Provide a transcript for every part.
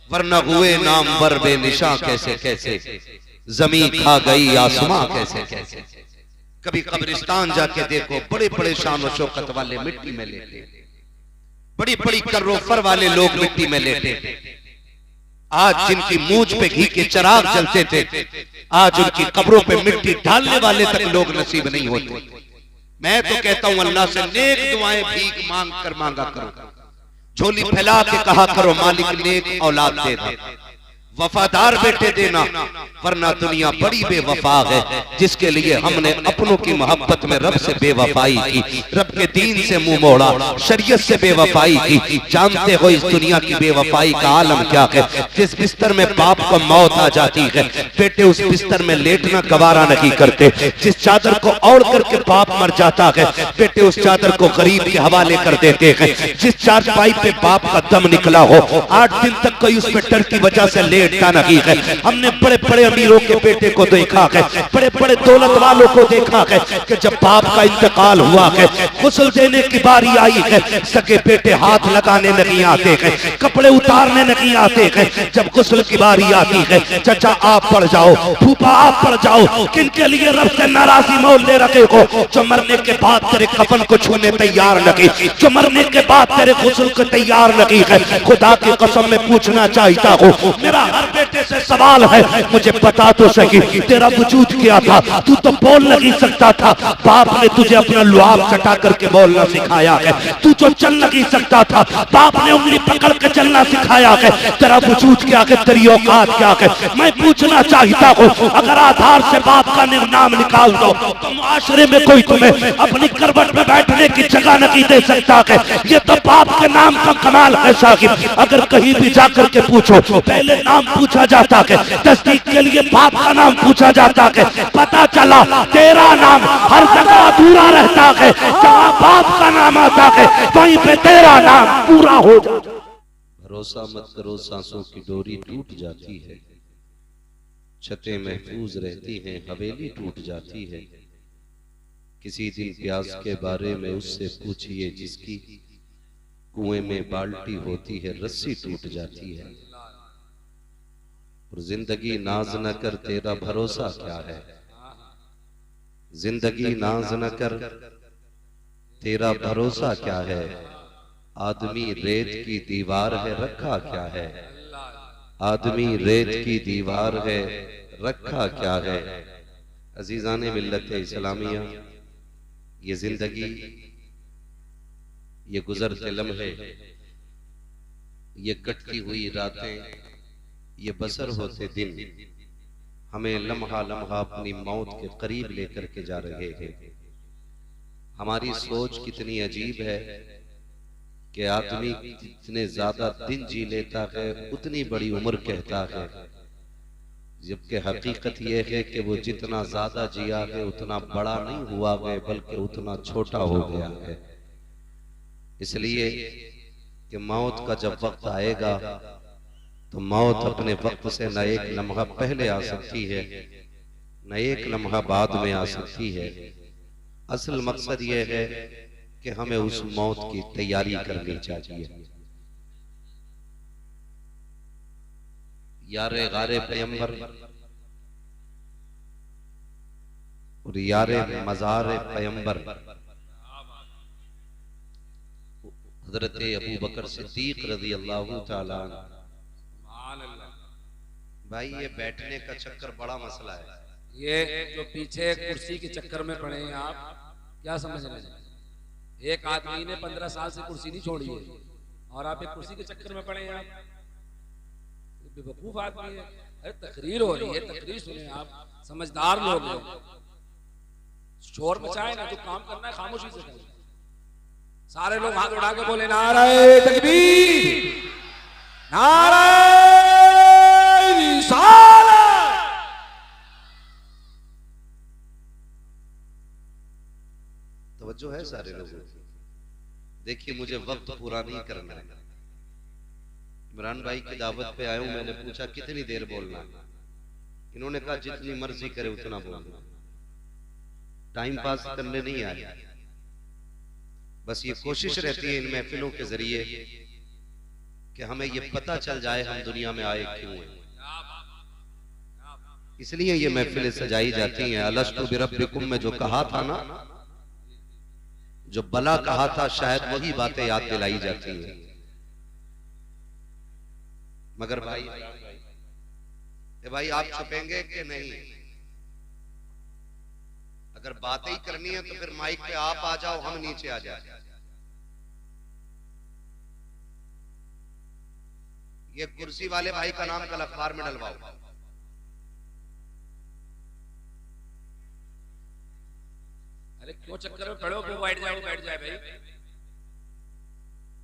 वरना हुए नाम वर बेनिशा कैसे कैसे, जमीन खा गई आसमां कैसे कैसे। कभी कब्रिस्तान जाके देखो, बड़े बड़े शान और शौकत वाले मिट्टी में लेटे, बड़ी बड़ी कर्रोफर वाले लोग मिट्टी में लेटे। आज जिनकी मूंछ पे घी के चिराग जलते थे, आज उनकी कब्रों पे मिट्टी डालने वाले तक लोग नसीब नहीं होते। मैं तो कहता हूं अल्लाह से नेक दुआएं भीख मांग कर मांगा करो, झोली फैला के कहा करो मालिक नेक औलाद देना, वफादार बेटे देना, वरना दुनिया बड़ी बेवफा है जिसके लिए हमने अपनों की मोहब्बत में रब से बेवफाई की, रब के दीन से मुंह मोड़ा, शरीयत से बेवफाई की। जानते हो इस दुनिया की बेवफाई का आलम क्या है? जिस बिस्तर में बाप को मौत आ जाती है, बेटे उस बिस्तर में लेटना गवारा नहीं करते। जिस चादर को ओढ़ करके बाप मर जाता है, बेटे उस चादर को गरीब के हवाले कर देते हैं। जिस चारपाई पे बाप का दम निकला हो, 8 दिन तक कोई उस पे डर की वजह से लेटता नहीं है। हमने बड़े बड़े अमीरों के बेटे को देखा है, बड़े बड़े दौलत वालों को देखा है कि जब बाप का इंतकाल हुआ है, गुस्ल देने की बारी आई है, सगे बेटे हाथ लगाने नहीं आते हैं, कपड़े उतारने नहीं आते हैं। जब गुस्ल की बारी आती है, चाचा आप पड़ जाओ, फूफा आप पड़ जाओ, किनके लिए रब से नाराजी मोल ले रखे हो? जो मरने के बाद तेरे कफन को छूने तैयार नहीं, जो मरने के बाद तेरे गुस्ल को तैयार नहीं है। खुदा की कसम में पूछना चाहता हूँ, मेरा हर बेटे से सवाल है, मुझे बता तो सही तेरा वजूद क्या था? तू तो बोल नहीं सकता था, बाप ने तुझे अपना लुआब चटा करके बोलना सिखाया है। तू जो चल नहीं सकता था, बाप ने उंगली पकड़ के चलना सिखाया है। तेरा वजूद क्या है, तेरी औकात क्या है? मैं पूछना चाहता हूँ, अगर आधार से बाप का नाम निकाल दो तो मुआशरे में कोई तुम्हें अपनी करवट में बैठने की जगह नहीं दे सकता है। ये तो बाप के नाम का कमाल है साहिब। अगर कहीं भी जाकर के पूछो, पहले नाम पूछा जाता है, तस्दीक के लिए बाप का नाम पूछा जाता है। पता चला तेरा नाम हर जगह अधूरा रहता है, जहाँ बाप का नाम आता है वहीं पे तेरा नाम पूरा हो जाता है। भरोसा मत करो सांसों की डोरी टूट जाती है, छतें महफूज रहती हैं हवेली टूट जाती है। किसी दिन प्यास के बारे में उससे पूछिए जिसकी कुएं में बाल्टी होती है रस्सी टूट जाती है। और जिंदगी नाज न कर तेरा भरोसा क्या है, जिंदगी नाज न कर तेरा भरोसा क्या है। आदमी रेत की दीवार है रखा क्या है, आदमी रेत की दीवार है रखा क्या है। अजीजाने मिल्लत इस्लामिया, ये जिंदगी, ये गुजरते लम्हे, ये कटती हुई रातें, ये बसर होते दिन हमें लम्हा लम्हा अपनी मौत के करीब लेकर के जा रहे हैं। हमारी सोच कितनी अजीब है कि आदमी जितने ज्यादा दिन जी लेता है उतनी बड़ी उम्र कहता है, जबकि हकीकत यह है कि वो जितना ज्यादा जिया है उतना बड़ा नहीं हुआ है बल्कि उतना छोटा हो गया है। इसलिए कि मौत का जब वक्त आएगा तो मौत अपने वक्त से न एक लम्हा पहले आ सकती है न एक लम्हा बाद में आ सकती है। असल मकसद यह है कि हमें उस मौत की तैयारी करनी चाहिए। यारे गारे पैगंबर और यारे मज़ार पैगंबर हजरत अबू बकर सिद्दीक रज़ी अल्लाह तआला। भाई ये बैठने का चक्कर बड़ा मसला है। ये जो पीछे कुर्सी के चक्कर में पड़े हैं आप, क्या समझ रहे हैं? एक आदमी ने 15 साल से कुर्सी नहीं छोड़ी है और आप एक कुर्सी के चक्कर में पड़े हैं। आप बेवकूफ आदमी है। अरे तकरीर हो रही है, तकरीर सुने आप, समझदार लोग हैं। शोर मचाए ना, जो काम करना है खामोशी से करें। सारे लोग हाथ उठा के बोले नारे तकबीर, नारे रिसालत। तवज्जो है सारे लोगों की। देखिए मुझे वक्त पूरा नहीं करना है। इमरान भाई की दावत पे आया हूं, मैंने पूछा कितनी देर बोलना है, इन्होंने कहा जितनी मर्जी करे उतना बोलना, टाइम पास करने नहीं आया। बस ये कोशिश रहती है इन महफिलों के जरिए कि हमें ये पता चल जाए हम दुनिया में आए क्यों हैं। इसलिए ये महफिलें सजाई जाती हैं। अलस्तु बिरब्बिकुम में जो कहा था ना, जो बला कहा था, शायद वही बातें याद दिलाई जाती हैं। मगर भाई आप छुपेंगे कि नहीं? अगर बातें ही करनी है तो फिर माइक पे आप आ जाओ, हम नीचे आ जाए। ये कुर्सी वाले भाई का नाम कल अखबार में डलवाओ। अरे क्यों चक्कर में पड़े हो? क्यों बैठ जाए भाई,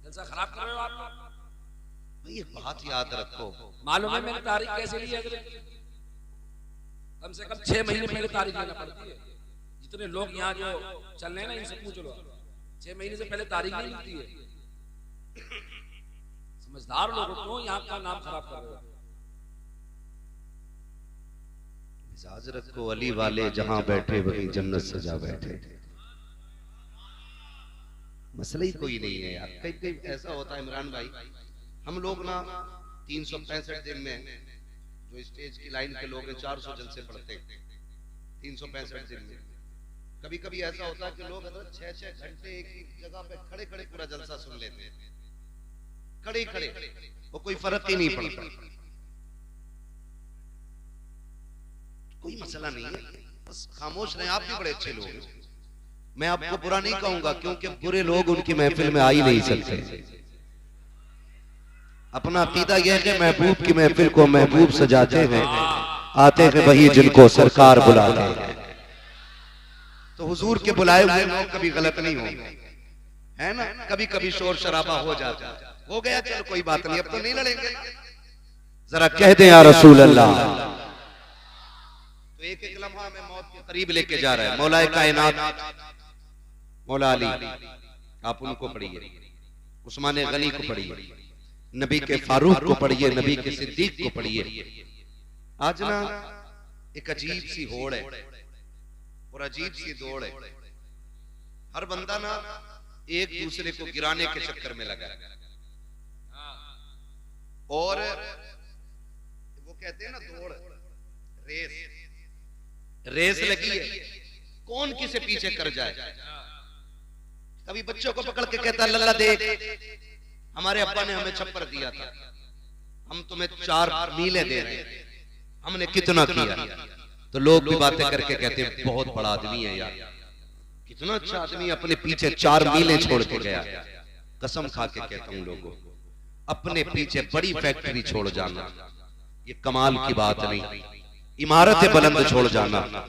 जलसा खराब कर रहे हो आप। भाई एक बात याद रखो, मालूम है मैंने तारीख कैसे ली है? कम से कम 6 महीने पहले तारीख लेना पड़ती है। जितने लोग यहाँ जो चल रहे हैं ना, इनसे पूछ लो, 6 महीने से पहले तारीख नहीं मिलती है। समझदार लोग क्यों यहाँ का नाम खराब कर रहे हो? मिजाज रखो, अली वाले जहां बैठे वहीं जन्नत सजा बैठे। मसला ही कोई नहीं है यार। कई कई ऐसा होता है इमरान भाई, हम लोग ना 365 दिन में जो स्टेज की लाइन के लोग हैं 400 जलसे पढ़ते हैं 365 दिन में। कभी कभी ऐसा होता है कि लोग 6-6 घंटे एक ही जगह पे खड़े खड़े पूरा जलसा सुन लेते हैं, खड़े खड़े, वो कोई फर्क ही नहीं पड़ता। कोई मसला नहीं है, बस खामोश रहे। आप भी बड़े अच्छे लोग हैं, मैं आपको बुरा नहीं कहूंगा, क्योंकि बुरे लोग उनकी महफिल में आ ही नहीं सकते। अपना अकीदा यह है कि महबूब की महफिल को महबूब सजाते हैं, आते हैं वही जिनको सरकार बुलाते हैं। तो हुजूर के बुलाए हुए लोग कभी गलत नहीं होंगे, है ना? कभी कभी शोर शराबा हो जाता है, हो गया, चलो कोई बात नहीं, अब तो नहीं लड़ेंगे। जरा कह दें या रसूल अल्लाह। तो एक एक लम्हा में मौत के करीब लेके जा रहा है। मौलाए कायनात मौला अली, आप उनको पढ़िए, उस्मान गनी को पढ़िए, नबी के फारूक को पढ़िए, नबी के सिद्दीक को पढ़िए। आज ना एक अजीब सी होड़ है और अजीब सी दौड़ है। हर बंदा ना एक दूसरे को गिराने के चक्कर में लगा है। और वो कहते हैं ना दौड़, रेस लगी है, कौन किसे पीछे कर जाए। कभी बच्चों को पकड़ के कहता लल्ला देख, हमारे अब्बा ने हमें छप्पर दिया था, हम तुम्हें 4 मीलें दे रहे हैं, हमने कितना किया। तो लोग भी बातें करके कहते हैं बहुत बड़ा आदमी है यार, कितना अच्छा आदमी, अपने पीछे 4 मीलें छोड़ के गया। कसम खा के कहता हूं लोगों, अपने पीछे बड़ी फैक्ट्री छोड़ जाना ये कमाल की बात नहीं, इमारतें बुलंद छोड़ जाना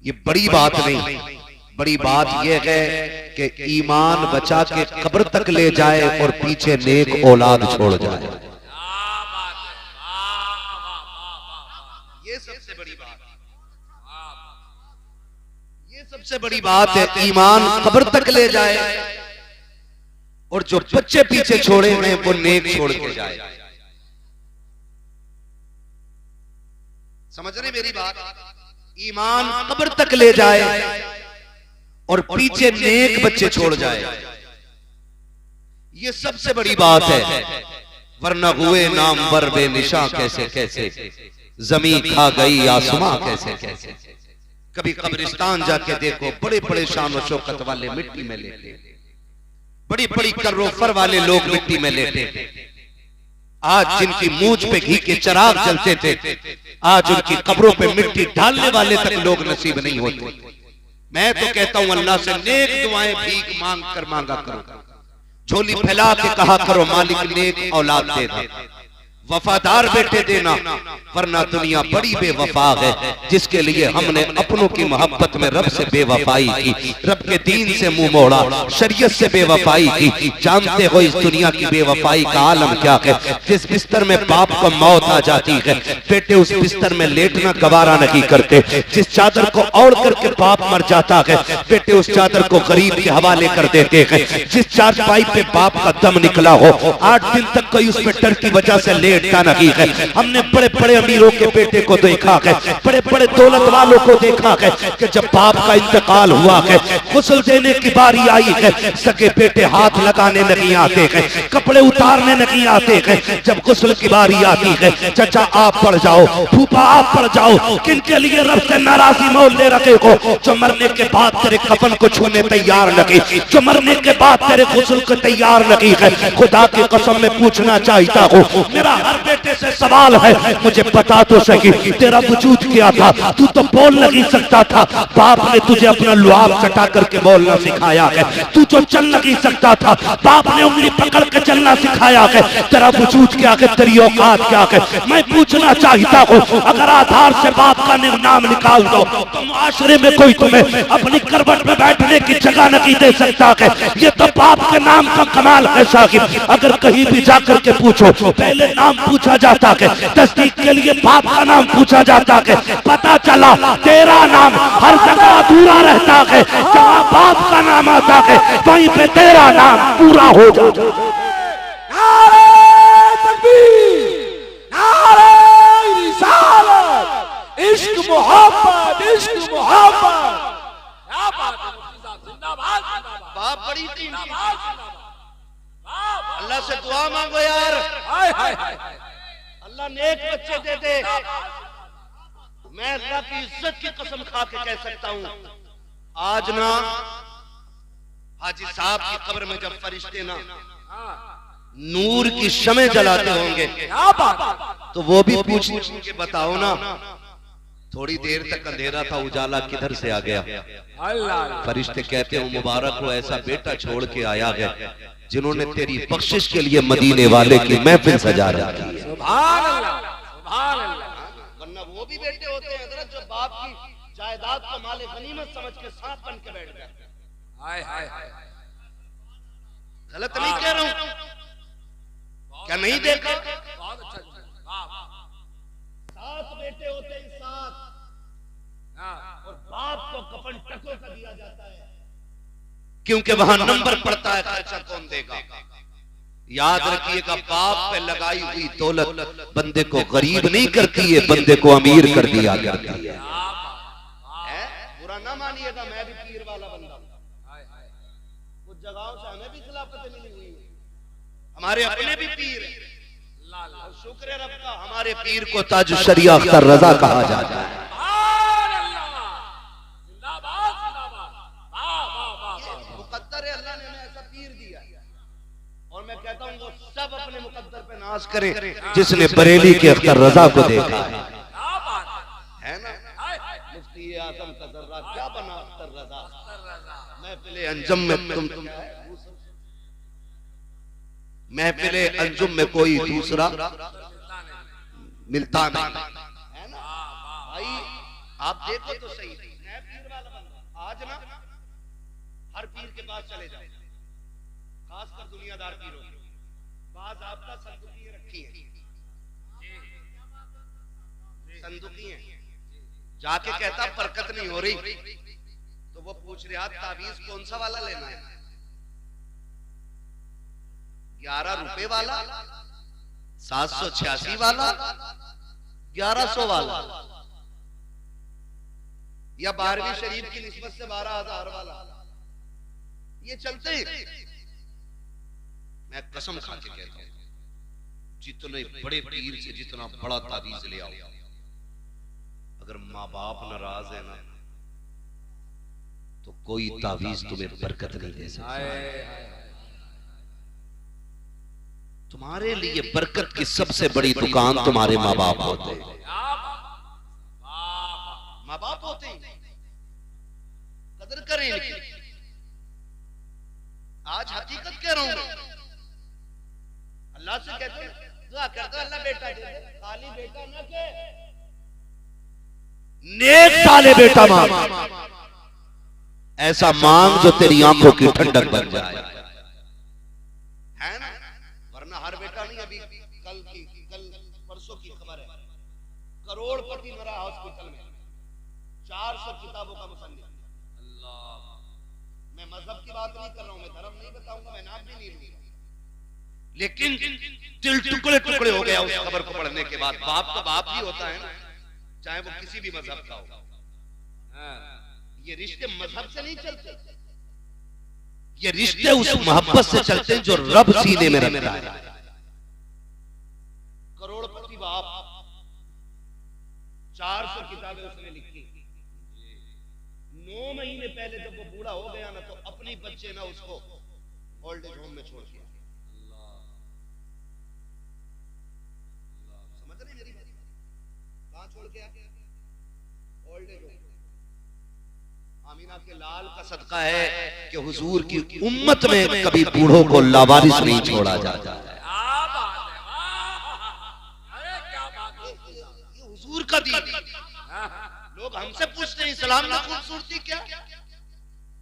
ये बड़ी बात नहीं। बड़ी बात यह है कि ईमान बचा के कब्र तक ले जाए और पीछे नेक औलाद छोड़ जाए, ये सबसे बड़ी बात, ये सबसे बड़ी बात है। ईमान कब्र तक ले जाए और जो बच्चे पीछे छोड़े हैं वो नेक छोड़ के जाए। समझ रहे मेरी बात? ईमान कब्र तक ले जाए और पीछे नेक बच्चे छोड़ जाए, ये सबसे बड़ी बात है। वरना हुए नाम बर बेनिशा कैसे कैसे, जमीन खा गई आसमां कैसे कैसे। कभी कब्रिस्तान जाके देखो, बड़े बड़े शान और शौकत वाले मिट्टी में लेटे, बड़ी बड़ी कर्रोफर वाले लोग मिट्टी में लेटे। आज जिनकी मूंछ पे घी के चिराग जलते थे, आज उनकी कब्रों पे मिट्टी डालने वाले तक लोग नसीब नहीं होते। मैं तो कहता हूं अल्लाह से नेक दुआएं भीख मांग कर मांगा करो, झोली फैला के कहा करो मालिक नेक औलाद देना, वफादार बेटे देना, वरना दुनिया बड़ी बेवफा है जिसके लिए हमने अपनों की मोहब्बत में रब से बेवफाई की, रब के दीन से मुंह मोड़ा, शरीयत से बेवफाई की। जानते हो इस दुनिया की बेवफाई का आलम क्या है? जिस बिस्तर में बाप को मौत आ जाती है, बेटे उस बिस्तर में लेटना गवारा नहीं करते। जिस चादर को ओढ़ करके बाप मर जाता है, बेटे उस चादर को गरीब के हवाले कर देते हैं। जिस चारपाई पे बाप का दम निकला हो, 8 दिन तक कोई उस पे डर की वजह से लेटता नहीं है। हमने बड़े बड़े अमीरों के बेटे को देखा है, बड़े बड़े दौलत वालों को देखा है कि जब बाप का इंतकाल हुआ है, गुस्ल देने की बारी आई है, सके बेटे हाथ लगाने नहीं आते हैं, कपड़े उतारने नहीं आते हैं। जब गुस्ल की बारी आती है, चाचा आप पड़ जाओ, फूफा आप पड़ जाओ, किनके लिए रब से नाराजी मोल ले रखे हो? जो मरने के बाद तेरे कफन को छूने तैयार नहीं, जो मरने के बाद तेरे गुस्ल को तैयार नहीं है। खुदा की कसम में पूछना चाहता हूँ, मेरा हर बेटे से सवाल है, मुझे बता तो सही तेरा वजूद क्या था? तू तो बोल नहीं सकता था, बाप ने तुझे अपना लुआब चटा करके बोलना सिखाया है। तू जो चल नहीं सकता था, बाप ने उंगली पकड़ के चलना सिखाया है। तेरा वजूद क्या है, तेरी औकात क्या है? मैं पूछना चाहता हूँ, अगर आधार से बाप का नाम निकाल दो तो मुआशरे में कोई तुम्हें अपनी करवट में बैठने की जगह नहीं दे सकता है। ये तो बाप के नाम का कमाल है साहिब। अगर कहीं भी जाकर के पूछो, पहले नाम पूछा जाता है, तस्दीक के लिए बाप का नाम पूछा जाता है। पता चला तेरा नाम हर जगह अधूरा रहता है, जहाँ बाप का नाम आता है वहीं पे तेरा नाम पूरा हो जाता है। इश्क मोहब्बत, इश्क मोहब्बत, क्या बात है मुफ्ती साहब, जिंदाबाद जिंदाबाद। बाप बड़ी कीमती जिंदाबाद, चीज है। जिंदाबाद। अल्लाह से दुआ मांगो यार, हाय हाय हाय। अल्लाह नेक बच्चे दे दे। मैं अल्लाह की इज्जत की कसम खा के कह सकता हूँ, आज ना हाजी साहब की कब्र में जब फरिश्ते ना नूर की शमे जलाते होंगे, क्या बात, तो वो भी पूछ के बताओ ना, थोड़ी देर तक अंधेरा था, उजाला किधर से आ गया? अल्लाह। फरिश्ते कहते हो मुबारक हो, ऐसा बेटा छोड़ के आया है जिन्होंने तेरी बख्शिश के लिए मदीने वाले की महफिल सजा रखी है। सुभान अल्लाह, सुभान अल्लाह। वरना वो भी बेटे होते हैं हजरत जो बाप की जायदाद को माले गनीमत समझ के सांप बन के बैठ गए। हाय हाय हाय। गलत नहीं कह रहा हूं, क्या नहीं देखा? बहुत अच्छा, वाह। 7 बेटे होते हैं, 7, और बाप को कफन टको कर दिया जाता है, क्योंकि वहां नंबर पड़ता है खर्चा कौन देगा। याद रखिएगा, बाप पे लगाई हुई दौलत बंदे को गरीब नहीं करती है, बंदे को अमीर कर दिया करती है। बुरा ना मानिएगा, मैं भी पीर वाला बंदा हूं, कुछ जगहों से हमें भी खिलाफत मिली हुई है, हमारे अपने भी पीर हैं। शुक्र है रब का, हमारे पीर को ताज शरिया अख्तर रजा कहा जाता है। मुकद्दर है, अल्लाह ने हमें ऐसा पीर दिया, और मैं कहता हूँ वो सब अपने मुकद्दर पे नाज करें जिसने बरेली के अख्तर रजा को देखा है ना। मुफ्ती आजम का जर्रा क्या बना अख्तर रजा, महफिले अंजुम में तुम महफिले अंजुम में कोई दूसरा मिलता नहीं है ना भाई। आप देखो तो सही, मैं पीर वाला बंदा, आज ना हर पीर के पास चले जाओ, खासकर दुनियादार पीरों के, बाज आपका संदुकी रखी है, संदुकी है, जाके कहता बरकत नहीं हो रही, तो वो पूछ रहा तावीज कौन सा वाला लेना है, 11 रुपए वाला, 786 वाला, 1100 वाला, या 12वीं शरीफ की निस्बत से 12,000 वाला, ये चलते हैं। मैं कसम खा के कहता हूं, जितने बड़े पीर से जितना बड़ा तावीज ले आओ, अगर माँ बाप नाराज है ना, तो कोई तावीज तुम्हें बरकत नहीं दे सकता। तुम्हारे लिए बरकत की सबसे बड़ी दुकान तुम्हारे माँ बाप होते हैं, माँ बाप होते हैं, कदर करें इनकी। आज हकीकत कह रहा हूं, अल्लाह से कहते हैं दुआ करता अल्लाह बेटा दे दे, खाली बेटा ना के नेक साले बेटा मांग, ऐसा मांग जो तेरी आंखों की ठंडक बन जाए, है ना। वरना हर बेटा नहीं, अभी कल परसों की खबर है, करोड़पति मरा हॉस्पिटल में, 400 किताबों का मुसन्निफ। मैं मजहब की बात नहीं कर रहा हूं, मैं धर्म नहीं बताऊंगा, मैं नाम भी नहीं लूंगा, लेकिन दिल टुकड़े टुकड़े हो गया उस खबर को पढ़ने के बाद। बाप तो बाप ही होता है ना, चाहे वो किसी भी मजहब का हो। ये रिश्ते मजहब से नहीं चलते, ये रिश्ते उस मोहब्बत से चलते हैं जो रब सीने में रखता है। करोड़पति बाप 400 किताबें उसने लिखी, 9 महीने पहले जब वो बूढ़ा हो गया ना तो अपनी बच्चे ना उसको ओल्ड एज होम में छोड़ दिया। समझ रहे मेरी बात? कहां छोड़ के आया? Old age home. आमीना के लाल का सदका है कि हुजूर की उम्मत में कभी बूढ़ों को लावारिस नहीं छोड़ा जाता है। ये हुजूर का दीन। लोग हमसे पूछते हैं इस्लाम में खूबसूरती क्या?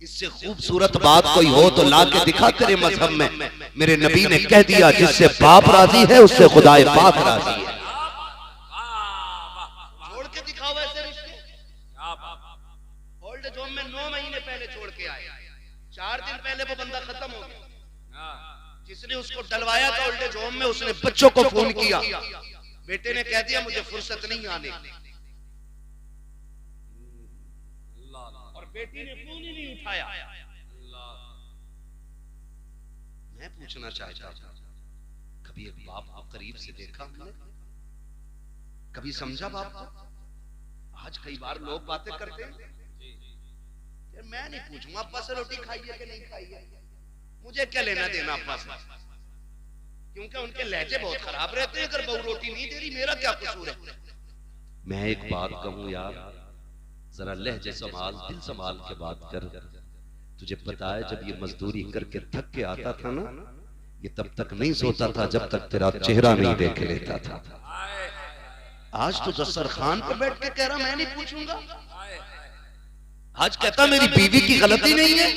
इससे खूबसूरत बात कोई हो तो ला के दिखा तेरे मजहब में। मेरे नबी ने कह दिया जिससे बाप राजी है उससे खुदाए पाक राजी है। छोड़ के दिखाओ ऐसे रिश्ते। ओल्ड एज होम में 9 महीने पहले छोड़ के आए, 4 दिन पहले वो बंदा खत्म हो गया। जिसने उसको डलवाया था ओल्ड एज होम में उसने बच्चों को फोन किया, बेटे ने कह दिया मुझे फुर्सत नहीं आने, और बेटी ने फोन ही नहीं उठाया। मैं पूछना चाहता था, कभी एक बाप को करीब से देखा हमने? कभी समझा बाप को? आज कई बार लोग बातें करते हैं, मैं नहीं पूछूंगा अब्बा से रोटी खाई है कि नहीं खाई है, मुझे क्या लेना देना अब्बा से, क्योंकि उनके लहजे बहुत खराब रहते हैं। अगर बहू रोटी नहीं दे रही मेरा क्या कसूर है? मैं एक बात कहूं यार, जरा लहजे संभाल, दिल संभाल के बात कर। तुझे पता है जब ये मजदूरी करके थक के आता था ना, ये तब तक नहीं सोता था जब तक तेरा चेहरा नहीं देख लेता था। आज तो दस्तरखान पर बैठ के कह रहा मैं नहीं पूछूंगा। आज कहता मेरी बीवी की गलती नहीं है।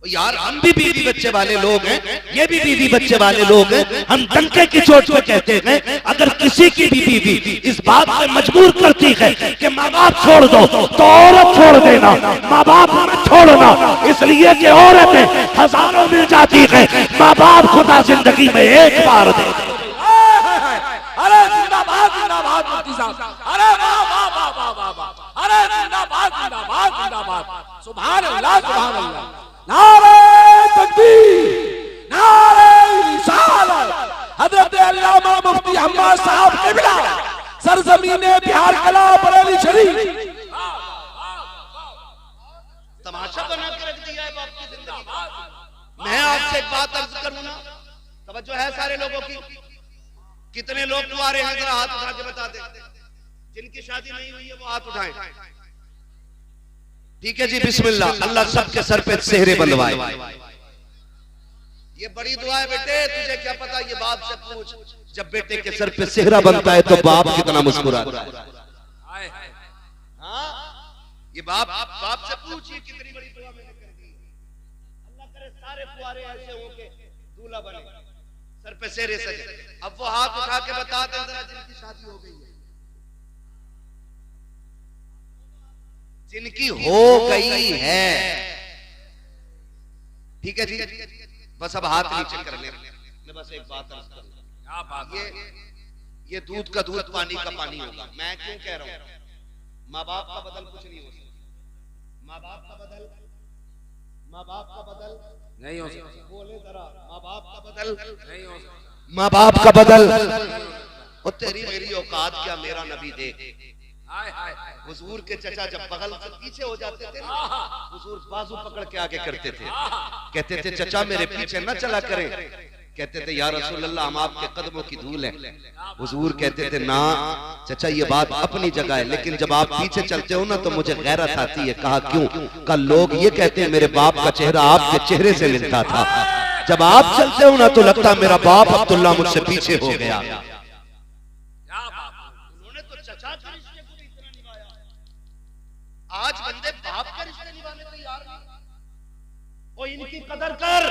यार हम भी बीवी बच्चे वाले लोग हैं, ये भी बीवी बच्चे वाले लोग हैं। हम डंके की चोट पे कहते हैं अगर किसी की भी बीवी इस बात पे मजबूर करती है कि माँ बाप छोड़ दो तो औरत छोड़ देना, माँ बाप मत छोड़ना। इसलिए कि औरतें हजारों मिल जाती है, माँ बाप खुदा जिंदगी में एक बार दे। अरे जिंदाबाद जिंदाबाद मुफ्ती साहब, अरे वाह वाह वाह वाह वाह वाह, अरे जिंदाबाद जिंदाबाद जिंदाबाद, सुभान अल्लाह सुभान अल्लाह, नारे तकबीर, नारे रिसालत। हजरत अल्लामा मुफ्ती हम्माद साहब किबला, सरजमीने बिहार कला बरेली शरीफ। तमाशा बना के रख दिया है बाप की जिंदगी। मैं आपसे एक बात अर्ज करूं ना, तवज्जो है सारे लोगों की। कितने लोग कुंवारे हैं जरा हाथ उठा के बता दे, जिनकी शादी नहीं हुई है वो हाथ उठाएं। ठीक है जी, बिस्मिल्लाह। अल्लाह सबके सर पे सेहरे बंधवाए। ये बड़ी दुआ है बेटे, तुझे क्या पता, ये बाप से पूछ। जब बेटे के सर पे सेहरा बनता है तो बाप कितना मुस्कुराता है। हाँ, ये बाप से पूछिए कितनी बड़ी दुआ मैंने कर दी। अल्लाह करे सारे कुंवारे ऐसे हों कि दूल्हा बने, सर पे सेहरे सजे। अब वो हाथ उठा के बता दे जरा जिनकी शादी हो गई है, जिनकी हो गई है। ठीक है जी, बस अब हाथ नीचे कर ले। मैं बस एक बात अर्ज करूं, ये दूध का दूध पानी का पानी होगा। मैं क्यों कह रहा हूं? माँ बाप का बदल कुछ नहीं हो सकता। माँ बाप का बदल नहीं हो सकता। बोले जरा, माँ बाप का बदल नहीं हो सकता। माँ बाप का बदल। और तेरी मेरी औकात क्या, मेरा नबी देख। हुजूर के चचा जब बगल से पीछे हो जाते थे ना, हुजूर बाजू पकड़ के आगे करते थे, कहते थे चचा मेरे पीछे न चला करें। कहते थे या रसूल अल्लाह हम आपके कदमों की धूल है। हुजूर कहते थे ना चचा ये बात अपनी जगह है, लेकिन जब आप पीछे चलते हो ना तो मुझे गैरत आती है। कहा क्यों? कल लोग ये कहते हैं मेरे बाप का चेहरा आपके चेहरे से मिलता था। जब आप चलते हो ना तो लगता मेरा बाप अब्दुल्ला मुझसे पीछे हो गया। उन्होंने तो चचा के रिश्ते को इतना निभाया, आज बंदे बाप के रिश्ते निभाने तैयार नहीं। ओ इनकी कदर कर,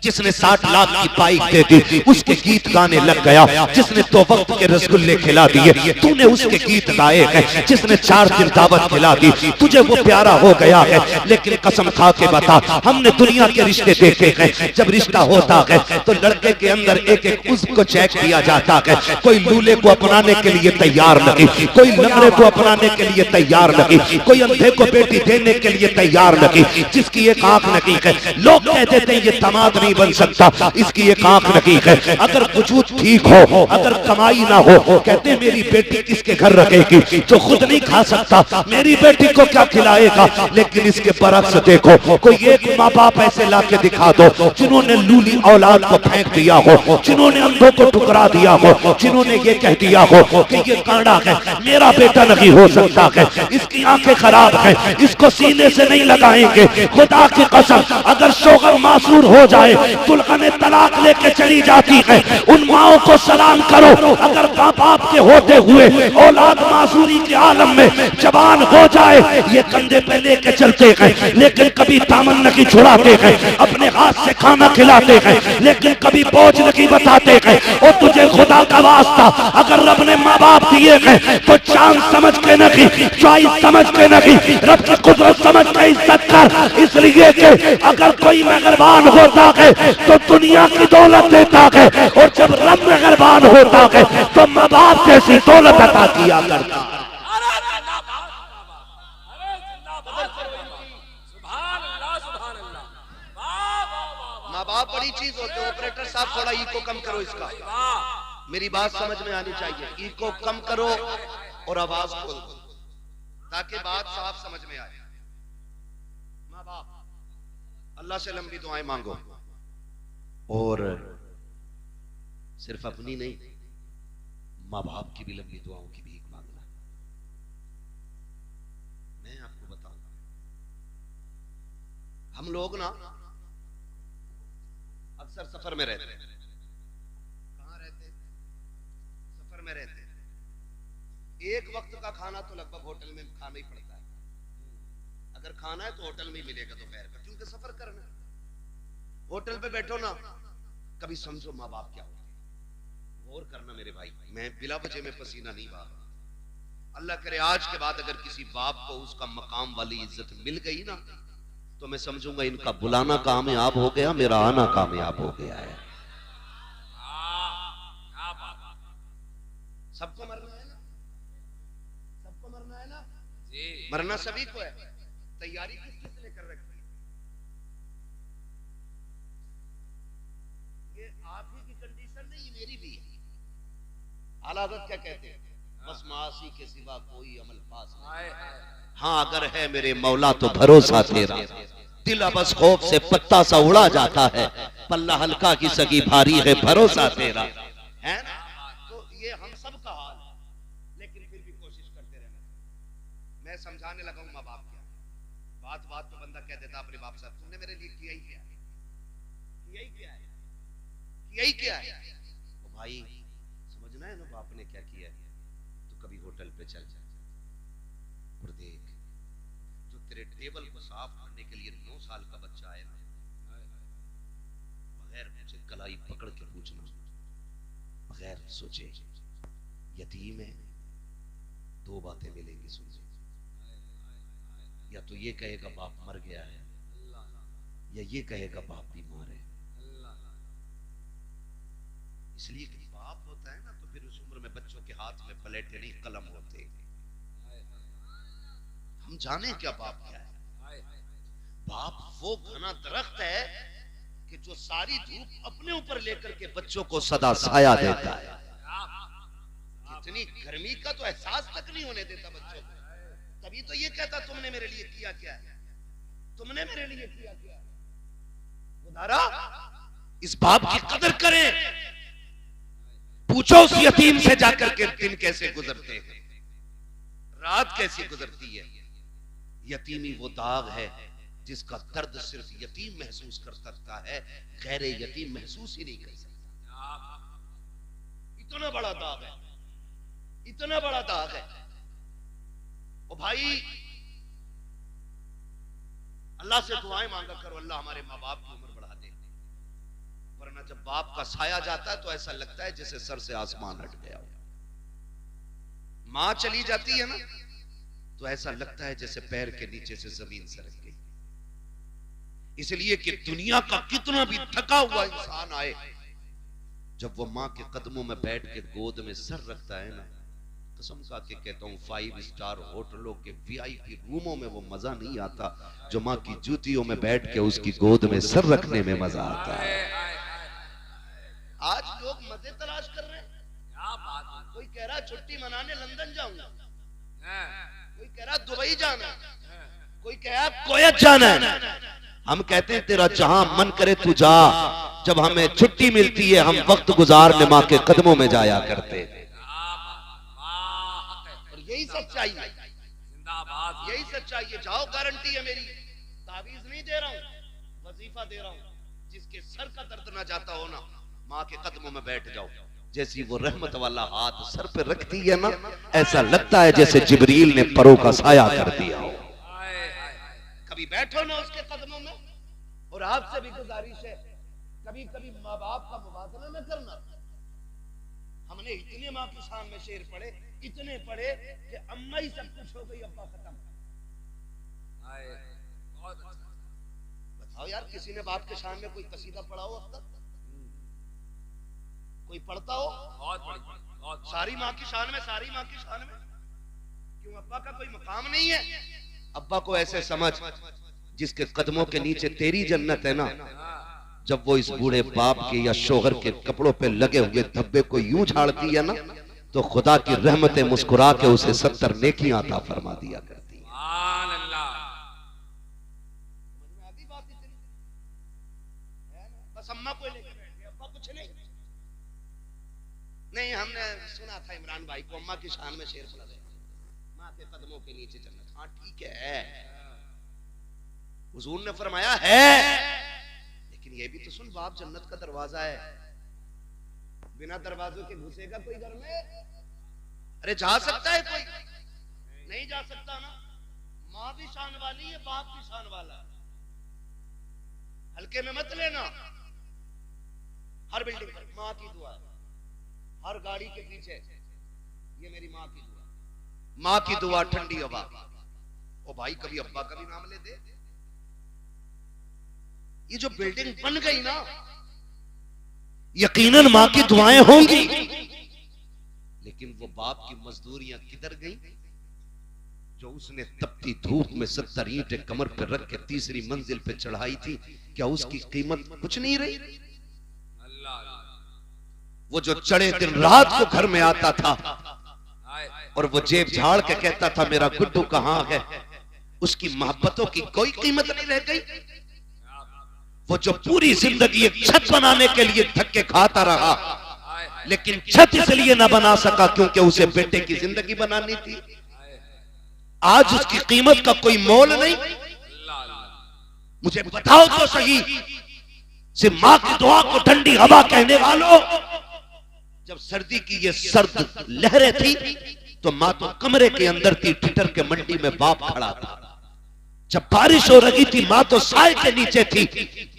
जिसने 60 लाख की पाई दे दी उसके गीत गाने लग गया, जिसने 2 वक्त के रसगुल्ले खिला दिए तूने उसके गीत गाए हैं, जिसने 4 दिन दावत खिला दी तुझे वो प्यारा हो गया है। लेकिन कसम खा के बता, हमने दुनिया के रिश्ते देखे हैं, जब रिश्ता होता है तो लड़के के अंदर एक एक उज़्व को चेक किया जाता है। कोई लूले को अपनाने के लिए तैयार नहीं, कोई लंगड़े को अपनाने के लिए तैयार नहीं, कोई अंधे को बेटी देने के लिए तैयार नहीं, जिसकी एक आंख नहीं है लोग कह देते हैं ये दामाद नहीं बन सकता, इसकी एक आंख नहीं है। अगर वजूद ठीक हो, अगर कमाई ना हो, कहते हैं मेरी बेटी किसके घर रखेगी जो खुद नहीं खा सकता, मेरी बेटी को क्या खिलाएगा। लेकिन इसके बरक्स देखो, कोई एक माँ बाप ऐसे ला के दिखा दो जिन्होंने लूली औलाद को फेंक दिया हो, जिन्होंने अंधों को ठुकरा दिया हो, जिन्होंने ये कह दिया हो कि ये कांडा है, मेरा बेटा नहीं हो सकता है, इसकी आंखें खराब है, इसको सीने से नहीं लगाएंगे। खुदा की कसम, अगर शोहर मासूर हो जाए, दुल्हन तलाक लेके चली जाती है, उन माओं को सलाम करो। अगर माँ बाप के होते हुए औलाद मासूरी के आलम में जवान हो जाए, ये कंधे पे लेके चलते हैं लेकिन कभी दामन नहीं छुड़ाते हैं, अपने हाथ से खाना खिलाते हैं लेकिन कभी बोझ नहीं बताते हैं। और तुझे खुदा का वास्ता, अगर रब ने माँ बाप दिए हैं तो चांद समझ के नहीं, चॉइस समझ के नहीं, रब की कुदरत समझ के इज्जत कर। इसलिए कि अगर कोई मेहरबान होता है तो दुनिया की दौलत देता है, और जब रब मेहरबान होता है तो माँ बाप जैसी दौलत अता किया करता है। माँ बाप बड़ी चीज होते हैं। ऑपरेटर साहब थोड़ा इको कम करो इसका, मेरी बात समझ में आनी चाहिए। इको कम करो और आवाज खोल दो ताकि बात साफ समझ में आए। माँ बाप, अल्लाह से लंबी दुआएं मांगो, और सिर्फ अपनी नहीं, माँ बाप की भी लंबी दुआओं की भीख मांगना। मैं आपको बताऊंगा, हम लोग ना अक्सर सफर में रहते हैं। कहां रहते? सफर में रहते हैं। एक वक्त का खाना तो लगभग होटल में खाना ही पड़ता है। अगर खाना है तो होटल में ही मिलेगा दोपहर का, क्योंकि सफर करना है। होटल पे बैठो ना, कभी समझो माँ बाप क्या होते हैं। गौर करना मेरे भाई, मैं बिला वजह में पसीना नहीं बहा रहा। अल्लाह करे आज के बाद अगर किसी बाप को उसका मकाम वाली इज्जत मिल गई ना, तो मैं समझूंगा इनका बुलाना कामयाब हो गया, मेरा आना कामयाब हो गया है। सबको मरना है ना, सबको मरना है ना जी, मरना सभी को है। तैयारी किस किस ने कर रखी है? ये आप ही की कंडीशन नहीं, मेरी भी है। आला हज़रत क्या कहते हैं? बस मासी के सिवा कोई अमल पास नहीं। हाँ अगर है मेरे मौला तो भरोसा तेरा, दिल बस खौफ से पत्ता सा उड़ा जाता है, पल्ला हल्का की सगी भारी है भरोसा तेरा, है ना? तो ये हम सब का हाल है, लेकिन फिर भी कोशिश करते रहना। मैं समझाने लगा हूं माँ बाप क्या, बात बात तो बंदा कह देता अपने बाप से, तुमने मेरे लिए किया ही क्या है, किया ही क्या है, किया ही क्या है। तो भाई समझना है ना बाप ने क्या किया है। तो कभी होटल पे चल जा और देख, जो तेरे टेबल को साफ करने के लिए 9 साल का बच्चा आया, बगैर मुझे कलाई पकड़ के पूछना, बगैर सोचे, यतीम है, 2 बातें मिलेंगी सुन, या तो ये कहेगा बाप मर गया है, या ये कहेगा बाप बीमार है। इसलिए कि बाप होता है ना, तो फिर उस उम्र में बच्चों के हाथ में पलेटे नहीं कलम होते। हम जाने क्या बाप क्या है। बाप वो घना दरख्त है कि जो सारी धूप अपने ऊपर लेकर के बच्चों को सदा साया देता है। इतनी गर्मी का तो एहसास तक नहीं होने देता बच्चों को। तभी तो ये कहता तुमने मेरे लिए किया क्या है, तुमने मेरे लिए किया क्या है। खुदारा इस बाप की कदर करें। पूछो उस यतीम से जाकर के दिन कैसे गुजरते हैं, रात कैसी गुजरती है। यतीमी वो दाग है जिसका दर्द सिर्फ यतीम महसूस कर सकता है, गैर यतीम महसूस ही नहीं कर सकता। इतना बड़ा दाग है, इतना बड़ा दाग है। ओ भाई अल्लाह से दुआएं मांगा करो, अल्लाह हमारे माँ बाप की उम्र बढ़ा दे, वरना जब बाप का साया जाता है तो ऐसा लगता है जैसे सर से आसमान हट गया हो। मां चली जाती है ना तो ऐसा लगता है जैसे पैर के नीचे से जमीन सरक गई। इसलिए कि दुनिया का कितना भी थका हुआ इंसान आए, जब वो मां के कदमों में बैठ के गोद में सर रखता है ना, कसम खा के कहता हूं 5 स्टार होटलों के VIP रूमों में वो मजा नहीं आता जो मां की जूतियों में बैठ के उसकी गोद में सर रखने में मजा आता है। आज लोग मजे तलाश कर रहे हैं। क्या बात है। कोई कह रहा छुट्टी मनाने लंदन जाऊंगा, कोई कह रहा दुबई जाना, कोई कह रहा कोयत जाना है। हम कहते हैं तेरा जहां मन करे तू जा, जब हमें छुट्टी मिलती है हम वक्त गुजारने मां के कदमों में जाया करते हैं। और यही सच्चाई है, जिंदाबाद, यही सच्चाई है। जाओ, गारंटी है मेरी, तावीज नहीं दे रहा हूं, वजीफा दे रहा हूं। जिसके सर का दर्द ना जाता हो ना, मां के कदमों में बैठ जाओ। जैसी वो रहमत वाला हाथ सर पे रखती है ना, ऐसा लगता है जैसे जिब्रील ने परों का साया कर दिया हो। कभी बैठो ना उसके कदमों में। और आपसे भी गुजारिश है, कभी कभी माँ बाप का मुबादला न करना। हमने इतने माँ की शान में शेर पढ़े, इतने पढ़े कि अम्मा ही सब कुछ हो गई, अब्बा खत्म। बताओ यार, किसी ने बाप के शान में कोई कसीदा पढ़ा हो अब तक? कोई पढ़ता हो? बहुत सारी माँ की शान में, सारी माँ की शान में। क्यों? अब्बा का कोई मकाम नहीं है। अब्बा को ऐसे समझ, जिसके कदमों के नीचे तेरी जन्नत है ना, जब वो इस बूढ़े बाप के या शोहर के कपड़ों पे लगे हुए धब्बे को यूं झाड़ती है ना, तो खुदा की रहमतें मुस्कुरा के उसे 70 नेकियां अता फरमा दिया करती है। बस अम्मा को लेकर बैठ गए, अब्बा कुछ नहीं। नहीं, हमने सुना था इमरान भाई को अम्मा की शान में शेर पढ़ा दे, माँ के कदमों के नीचे जन्नत। हाँ ठीक है, हुजूर ने फरमाया है, लेकिन ये भी तो सुन, बाप जन्नत का दरवाजा है, बिना दरवाजों के घुसेगा कोई घर में? अरे जा सकता है कोई? नहीं जा सकता ना। माँ भी शान वाली है, बाप भी शान वाला। हल्के में मत लेना। हर बिल्डिंग पर माँ की दुआ, हर गाड़ी के पीछे ये मेरी माँ की दुआ, माँ की दुआ, ठंडी हवा। ओ भाई, कभी अब्बा का भी नाम ले दे। ये जो बिल्डिंग बन गई ना, यकीनन मां की दुआएं होंगी, लेकिन वो बाप की मजदूरियां किधर गई? जो उसने तपती धूप में 70 ईंटें कमर पर रख के तीसरी मंजिल पे चढ़ाई थी, क्या उसकी कीमत कुछ नहीं रही? वो जो चढ़े दिन रात को घर में आता था और वो जेब झाड़ के कहता था मेरा गुड्डू कहां है, उसकी मोहब्बतों की कोई कीमत नहीं रह गई। वो जो पूरी जिंदगी एक छत बनाने के लिए धक्के खाता रहा, लेकिन छत इसलिए ना बना सका क्योंकि उसे बेटे की जिंदगी बनानी थी। आज उसकी कीमत का कोई मोल नहीं। मुझे बताओ तो सही, से मां की दुआ को ठंडी हवा कहने वालों, जब सर्दी की ये सर्द लहरें थी तो मां तो कमरे के अंदर थी, ठिठर के मंडी में बाप खड़ा था। जब बारिश हो रही थी मां तो साए के नीचे थी,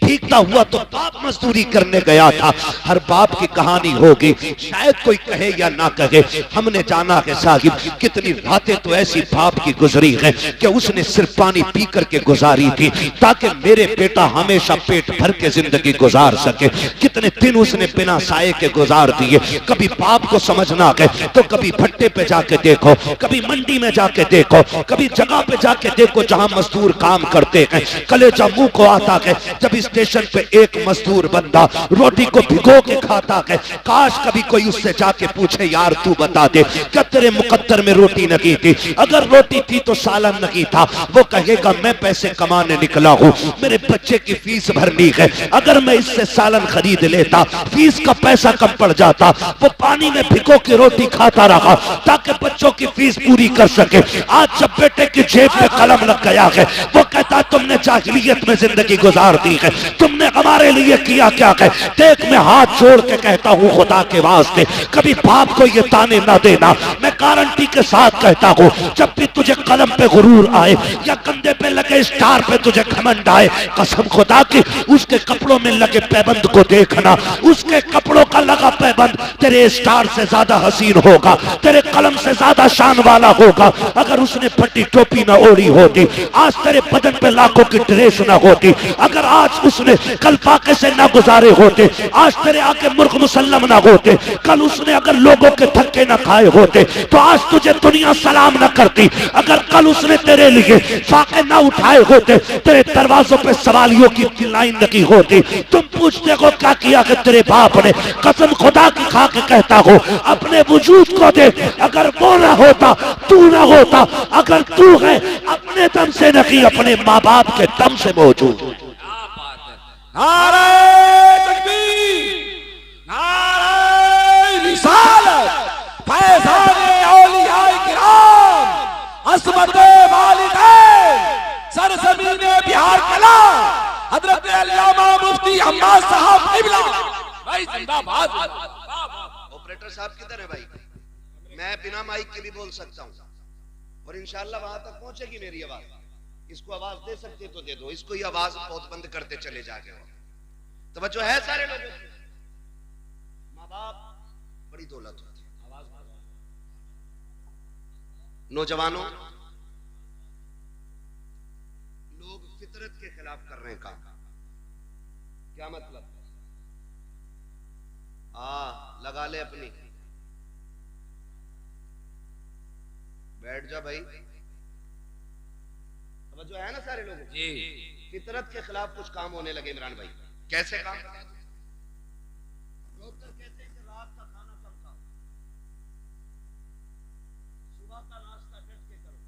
भीगता हुआ तो बाप मजदूरी करने गया था। हर बाप की कहानी होगी, शायद कोई कहे या ना कहे। हमने जाना है साहिब, कितनी रातें तो ऐसी बाप की गुजरी हैं कि उसने सिर्फ पानी पी करके गुजारी थी ताकि मेरे बेटा हमेशा पेट भर के जिंदगी गुजार सके। कितने दिन उसने बिना साए के गुजार दिए। कभी बाप को समझना है तो कभी भट्टे पे जाके देखो, कभी मंडी में जाके देखो, कभी जगह पे जाके देखो जहां मजदूर काम करते हैं। कलेजा मुंह को आता है जब स्टेशन पे एक मजदूर बंदा रोटी को भिगो के खाता है। काश कभी कोई उससे जाके पूछे यार तू बता दे क्या तेरे मुकद्दर में रोटी नहीं थी? अगर रोटी थी तो सालन नहीं था। वो कहेगा मैं पैसे कमाने निकला हूँ, मेरे बच्चे की फीस भरनी है, अगर मैं इससे सालन खरीद लेता फीस का पैसा कम पड़ जाता। वो पानी में भिगो के रोटी खाता रहा ताकि बच्चों की फीस पूरी कर सके। आज जब बेटे की जेब में कलम लग गया है, वो कहता तुमने जाहिलियत में जिंदगी गुजार दी है, तुमने हमारे लिए किया क्या है। देख मैं हाथ जोड़ के कहता हूँ खुदा के वास्ते कभी बाप को ये ताने ना देना। मैं गारंटी के साथ कहता हूँ जब भी तुझे कलम पे गुरूर आए या कंधे पे लगे स्टार पे तुझे घमंड आए, कसम खुदा की उसके कपड़ों में लगे पैबंद को देखना। उसके कपड़ों का लगा पैबंद तेरे स्टार से ज्यादा हसीन होगा, तेरे कलम से ज्यादा शान वाला होगा। अगर उसने फटी टोपी ना ओढ़ी होती, आज तेरे बदन पे लाखों की ड्रेस ना होती। अगर आज उसने कल फाके से ना गुजारे होते, आज तेरे आके मुर्ग मुसल्लम ना होते। कल उसने अगर लोगों के धक्के ना खाए होते तो आज तुझे दुनिया सलाम ना करती। अगर कल उसने तेरे लिए फाके ना उठाए होते, तेरे दरवाजों पे सवालियों की लाइन लगी होती। तुम पूछते हो क्या किया कि तेरे बाप ने, कसम खुदा की खा के कहता हो अपने वजूद को दे। अगर वो ना होता तू ना होता, अगर तू है अपने दम से नहीं अपने माँ बाप के दम से मौजूद। क्या बात है। नारे तकबीर, नारे रिसालत, फैज़ाने औलियाए किराम, असमते वालिदैन, सरज़मीने बिहार कला, हजरत अल्लामा मुफ्ती अम्मा साहब किबला। भाई जिंदाबाद। ऑपरेटर साहब किधर है भाई? मैं बिना माइक के भी बोल सकता हूँ और इंशाल्लाह वहां तक पहुंचेगी मेरी आवाज। इसको आवाज दे सकते तो दे दो, इसको ही आवाज बहुत बंद करते चले जाके। तवज्जो है सारे लोगों की? माँ बाप बड़ी दौलत होती है। नौजवानों, लोग फितरत के खिलाफ कर रहे हैं काम। क्या मतलब? लगा ले अपनी, बैठ जा भाई। जो है ना सारे लोग जी, फितरत के खिलाफ कुछ काम होने लगे इमरान भाई। कैसे काम? डॉक्टर कहते हैं कि रात का खाना कम खाओ, सुबह का नाश्ता डट के करो।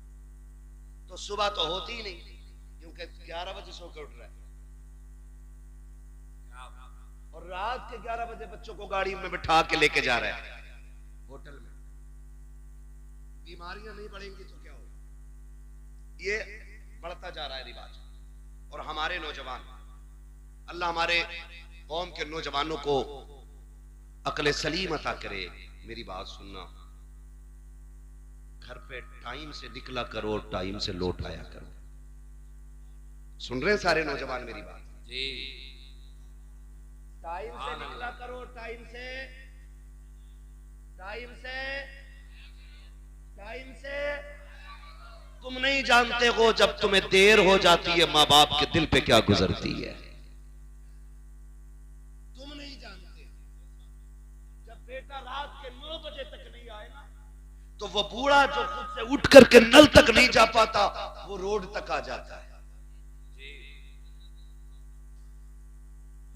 तो सुबह तो होती ही नहीं क्योंकि 11 बजे सो के उठ रहा है और रात के 11 बजे बच्चों को गाड़ी में बिठा के लेके जा रहा है होटल में। बीमारियां नहीं बढ़ेंगी तो क्या होगा? ये बढ़ता जा रहा है रिवाज। और हमारे नौजवान, अल्लाह हमारे कौम के नौजवानों को अक्ल सलीम अता करे। मेरी बात सुनना, घर पे टाइम से निकला करो और टाइम से लौट आया करो। सुन रहे हैं सारे नौजवान मेरी बात? जी, टाइम से निकला करो, टाइम से तुम नहीं जानते हो जब तुम्हें देर हो जाती है माँ बाप के दिल पे क्या गुजरती है। तुम नहीं जानते जब बेटा रात के 9 बजे तक नहीं आए ना, तो वो बूढ़ा जो खुद से उठ करके नल तक नहीं जा पाता, वो रोड तक आ जाता है।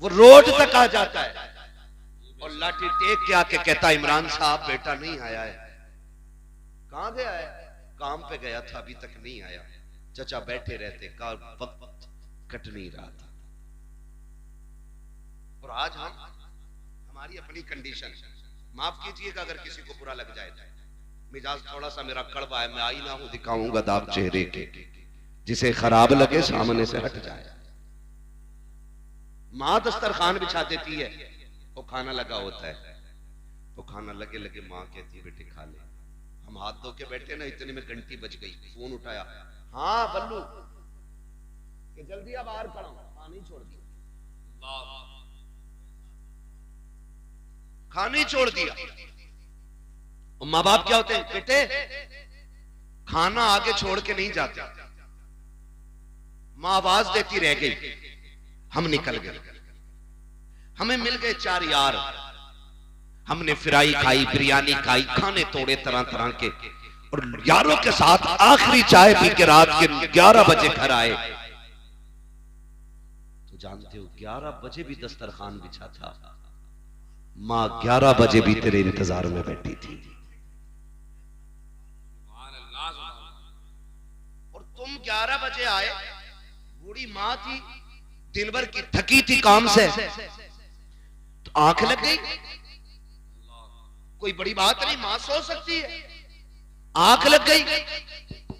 वो रोड तक आ जाता है और लाठी टेक के आके कहता है इमरान साहब बेटा नहीं आया है। कहां गया है? काम पे गया था, अभी तक नहीं आया। चचा बैठे रहते, का वक्त कट नहीं रहा था। और आज हमारी अपनी कंडीशन, माफ कीजिएगा अगर किसी को बुरा लग जाए, मिजाज थोड़ा सा मेरा कड़वा है, मैं आईना हूं दिखाऊंगा दाग चेहरे के, जिसे खराब लगे सामने से हट जाए। माँ दस्तरखान बिछा देती है, वो खाना लगा होता है, वो खाना लगे लगे माँ कहती है बेटे खा ले। हम हाथ धो के बैठे ना, इतने में घंटी बज गई, फोन उठाया, हाँ बल्लू कि जल्दी अब बाहर खड़ा हूं, पानी छोड़ दिया, खाना ही छोड़ दिया। और माँ बाप क्या होते हैं, बेटे खाना आगे छोड़ के नहीं जाते। माँ आवाज देती रह गई, हम निकल गए, हमें मिल गए 4 यार, हमने फ्राई खाई, बिरयानी खाई, खाने तोड़े तरह तरह के, और यारों के साथ आखिरी चाय पी के रात के 11 बजे घर आए। तो जानते हो 11 बजे भी दस्तरखान बिछा था, माँ 11 बजे भी तेरे इंतजार में बैठी थी। और तुम 11 बजे आए, बूढ़ी माँ थी, दिन भर की थकी थी काम से, तो आंख लग गई। कोई बड़ी बात नहीं, मां सो सकती है। आग लग गई,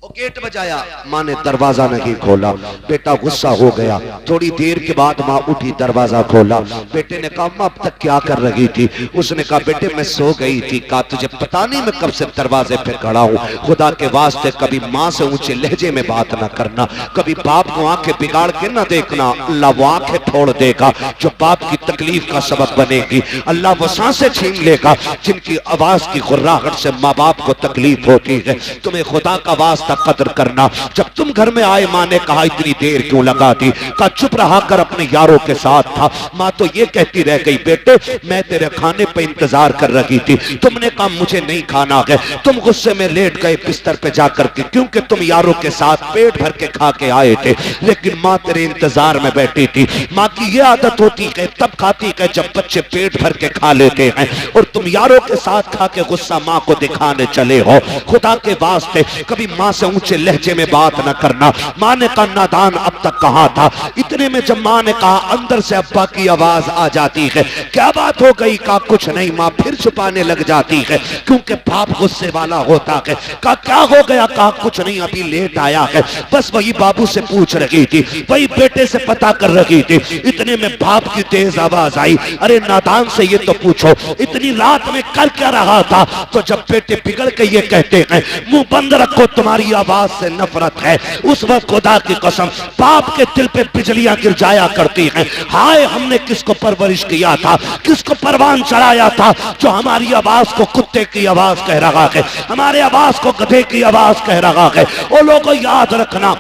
वो गेट बजाया, माँ ने दरवाजा नहीं खोला, बेटा गुस्सा हो गया। थोड़ी देर के बाद माँ उठी, दरवाजा खोला, बेटे ने कहा माँ अब तक क्या कर रही थी? उसने कहा बेटे मैं सो गई थी। कहा तुझे पता नहीं मैं कब से दरवाजे पे खड़ा हूँ? खुदा के वास्ते कभी माँ से ऊंचे लहजे में बात ना करना, कभी बाप को आंखें बिगाड़ के ना देखना, अल्लाह वो आंखें फोड़ देगा जो बाप की तकलीफ का सबब बनेगी। अल्लाह वो सांसें छीन लेगा जिनकी आवाज की गुर्राहट से माँ बाप को तकलीफ होती है। तुम्हें खुदा का वास्ता कदर करना। जब तुम घर में आए माँ ने कहा इतनी देर क्यों लगा दी? कहा चुप रहा कर, अपने यारों के साथ था। माँ तो ये कहती रह गई बेटे मैं तेरे खाने पे इंतजार कर रही थी, तुमने कहा मुझे नहीं खाना है, तुम गुस्से में लेट गए बिस्तर पे जाकर के, क्योंकि तुम यारों के साथ पेट भर के खा के आए थे। लेकिन माँ तेरे इंतजार में बैठी थी। माँ की ये आदत होती है तब खाती है जब बच्चे पेट भर के खा लेते हैं, और तुम यारों के साथ खा के गुस्सा माँ को दिखाने चले हो। खुदा के वास्ते कभी माँ से ऊंचे लहजे में बात न करना। माँ ने कहा नादान अब तक कहाँ था? इतने में जब माँ ने कहा अंदर से अब्बा की आवाज आ जाती है, क्या बात हो गई? कहा कुछ नहीं। माँ फिर छुपाने लग जाती है क्योंकि बाप गुस्से वाला होता है। कहा क्या हो गया? कहा कुछ नहीं, अभी लेट आया है, बस वही बाबू से पूछ रही थी, वही बेटे से पता कर रही थी। इतने में बाप की तेज आवाज आई, अरे नादान से ये तो पूछो इतनी रात में कर क्या रहा था? तो जब बेटे बिगड़ के ये कहते हैं मुंह बंद रखो तुम्हारी आवाज से नफरत है, उस वक्त खुदा की कसम बाप के दिल पे बिजलियां गिर जाया करती हैं। हाय हमने किसको परवरिश किया था, किसको परवान चढ़ाया था जो हमारी आवाज को कुत्ते की आवाज कह रहा है, हमारे आवाज को गधे की आवाज कह रहा है। वो लोगों याद रखना,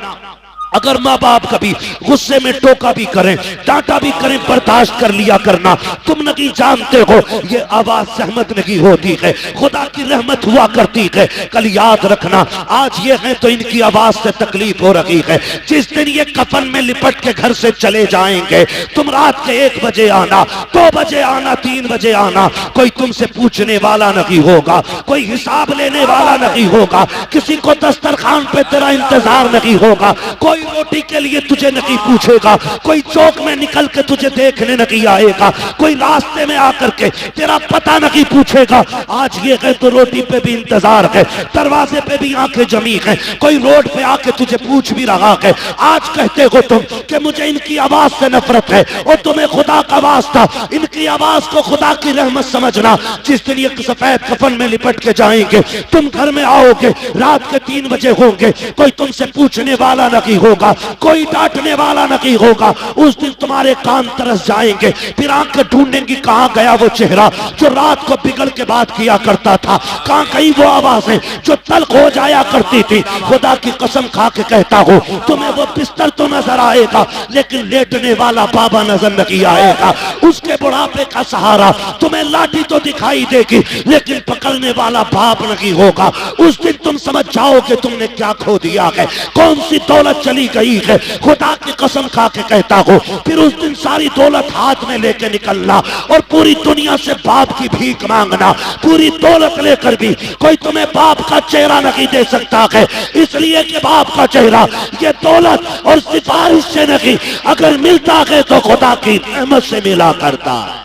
अगर माँ बाप कभी गुस्से में टोका भी करें, डांटा भी करें, बर्दाश्त कर लिया करना। तुम नहीं जानते हो ये आवाज सहमत नहीं होती है, खुदा की रहमत हुआ करती है। कल याद रखना आज ये है तो इनकी आवाज से तकलीफ हो रही है। जिस दिन ये कफन में लिपट के घर से चले जाएंगे, तुम रात के 1 बजे आना, 2 बजे आना, 3 बजे आना, कोई तुमसे पूछने वाला नहीं होगा, कोई हिसाब लेने वाला नहीं होगा, किसी को दस्तरखान पे तेरा इंतजार नहीं होगा, कोई रोटी के लिए तुझे नहीं पूछेगा, कोई चौक में निकल के तुझे देखने नहीं आएगा, कोई रास्ते में आकर के तेरा पता नहीं पूछेगा। आज ये है तो रोटी पे भी इंतजार है, दरवाजे पे भी आंखें जमी है, कोई रोड पे आके तुझे पूछ भी रहा है। आज कहते हो तुम कि मुझे इनकी आवाज से नफरत है, और तुम्हें खुदा का वास्ता इनकी आवाज को खुदा की रहमत समझना। जिस दिन ये सफेद कफन में लिपट के जाएंगे, तुम घर में आओगे, रात के 3 बजे होंगे, कोई तुमसे पूछने वाला नहीं होगा, कोई डांटने वाला नहीं होगा। उस दिन तुम्हारे कान तरस जाएंगे, फिर आंखें ढूंढेंगी कहां गया वो चेहरा जो रात को बिगड़ के बात किया करता था, कहां गई वो आवाजें जो तल्ख हो जाया करती थी। खुदा की कसम खा के कहता हूं तुम्हें वो बिस्तर तो नजर आएगा, लेकिन लेटने वाला बाबा नजर नहीं आएगा। उसके बुढ़ापे का सहारा तुम्हें लाठी तो दिखाई देगी, लेकिन पकड़ने वाला बाप नहीं होगा। उस दिन तुम समझ जाओगे तुमने क्या खो दिया है, कौन सी दौलत चली गई है। खुदा की कसम खा के कहता हूं फिर उस दिन सारी दौलत हाथ में लेके निकलना और पूरी दुनिया से बाप की भीख मांगना। पूरी दौलत लेकर भी कोई तुम्हें बाप का चेहरा नहीं दे सकता है, इसलिए कि बाप का चेहरा ये दौलत और सिफारिश से नहीं, अगर मिलता है तो खुदा की रहमत से मिला करता है।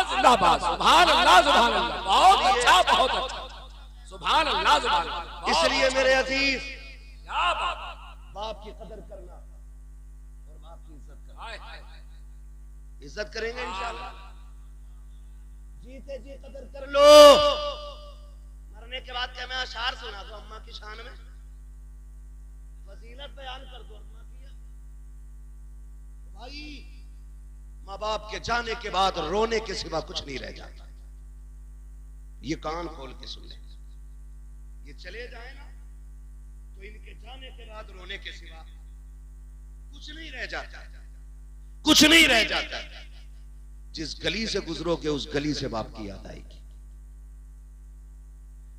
सुभान अल्लाह, सुभान अल्लाह, बहुत अच्छा, बहुत अच्छा, सुभान अल्लाह, सुभान अल्लाह। इसलिए मेरे अजीज क्या बात, बाप की कदर करना और बाप की इज्जत करना। इज्जत करेंगे इंशाअल्लाह, जीते जी कदर कर लो। मरने के बाद क्या मैं अशार सुना दो अम्मा की शान में, फजीलत बयान कर दो अम्मा की। भाई माँ बाप के जाने के बाद रोने के सिवा कुछ नहीं रह जाता। ये कान खोल के सुन ले, ये चले जाए ना तो इनके जाने के बाद रोने के सिवा कुछ नहीं रह जाता, कुछ नहीं रह जाता। जिस गली से गुजरोगे उस गली से बाप की याद आएगी।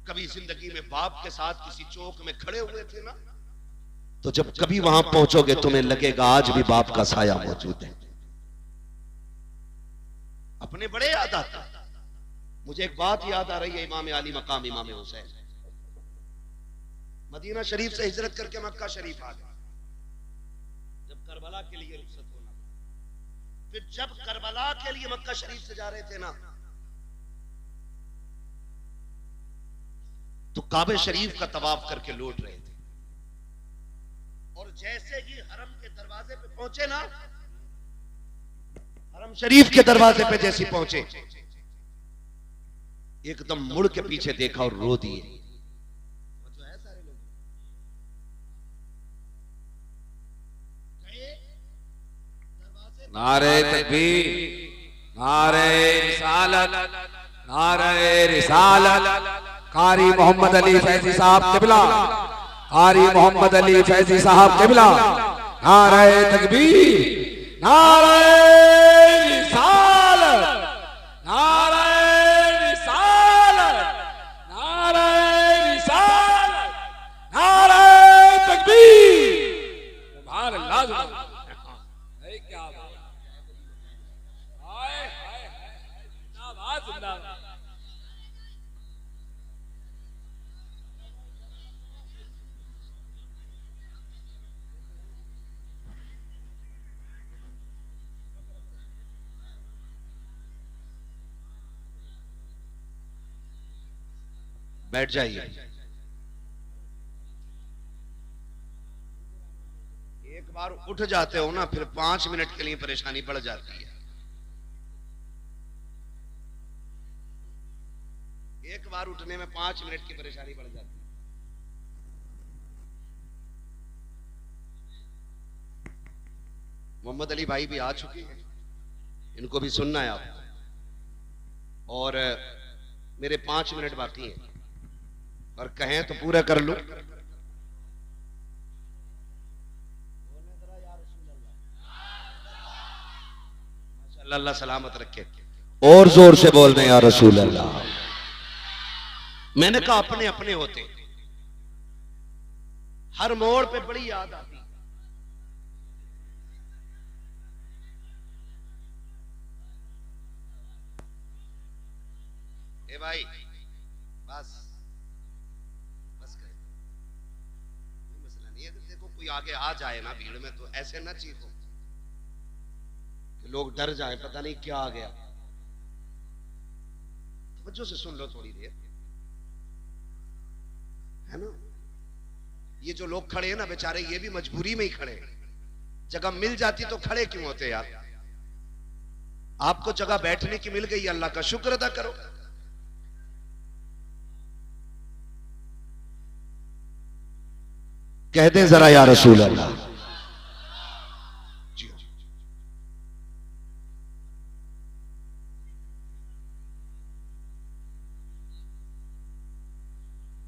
कभी जिंदगी में बाप के साथ किसी चौक में खड़े हुए थे ना, तो जब कभी वहां पहुंचोगे तुम्हें लगेगा आज भी बाप का साया मौजूद है। अपने बड़े याद आता। मुझे एक बात याद आ रही है, इमाम अली मकाम इमाम हुसैन मदीना शरीफ से हिजरत करके मक्का शरीफ आ गए। जब करबला के लिए रुखसत होना, फिर जब करबला के लिए मक्का शरीफ से जा रहे थे ना, तो काबे शरीफ का तवाफ करके लौट रहे थे, और जैसे ही हरम के दरवाजे पे पहुंचे ना, हरम शरीफ के दरवाजे पे जैसे पहुंचे, एकदम मुड़ के पीछे देखा और रो दिए। जो है सारे लोग नारे तकबीर, नारे रिसालत, नारे रिसालत। कारी मोहम्मद अली फैजी साहब किबला, कारी मोहम्मद अली फैजी साहब किबला। नारे तकबीर, नारे रिसालत, नारे रिसालत, नारे रिसालत, नारे तकबीर। सुभान अल्लाह, क्या बात, हाय हाय हाय, जिंदाबाद जिंदाबाद। बैठ जाइए। एक बार उठ जाते हो ना, फिर 5 मिनट के लिए परेशानी बढ़ जाती है। एक बार उठने में 5 मिनट की परेशानी बढ़ जाती है। मोहम्मद अली भाई भी आ चुके हैं, इनको भी सुनना है आप, और मेरे 5 मिनट बाकी हैं, और कहें तो पूरा कर लूं। अल्लाह सलामत रखे। और जोर से बोल दें या रसूल अल्लाह। मैंने कहा अपने अपने होते, हर मोड़ पे बड़ी याद आती। ए भाई बस बस कर, कोई मसला नहीं है। अगर देखो कोई आगे आ जाए ना भीड़ में, तो ऐसे ना चीखो कि लोग डर जाएं, पता नहीं क्या आ गया। तवज्जो से सुन लो थोड़ी देर, है ना। ये जो लोग खड़े हैं ना बेचारे, ये भी मजबूरी में ही खड़े हैं। जगह मिल जाती तो खड़े क्यों होते यार। आपको जगह बैठने की मिल गई, अल्लाह का शुक्र अदा करो। कह दें जरा या रसूल अल्लाह। जी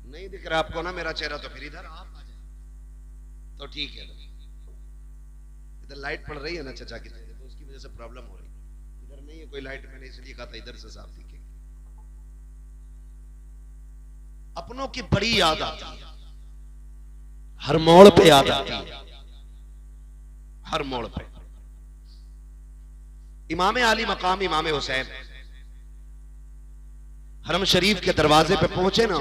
नहीं दिख रहा आपको ना मेरा चेहरा, तो फिर इधर आप आ जाए तो ठीक है। इधर लाइट पड़ रही है ना चचा की, तो उसकी वजह से प्रॉब्लम हो रही है। इधर नहीं है कोई लाइट, मैंने इसलिए कहा था इधर से साफ दिखे। अपनों की बड़ी याद आती है, हर मोड़ पे याद आती है, हर मोड़ पे। इमाम आली मकाम इमाम हुसैन हरम शरीफ के दरवाजे पे पहुंचे ना,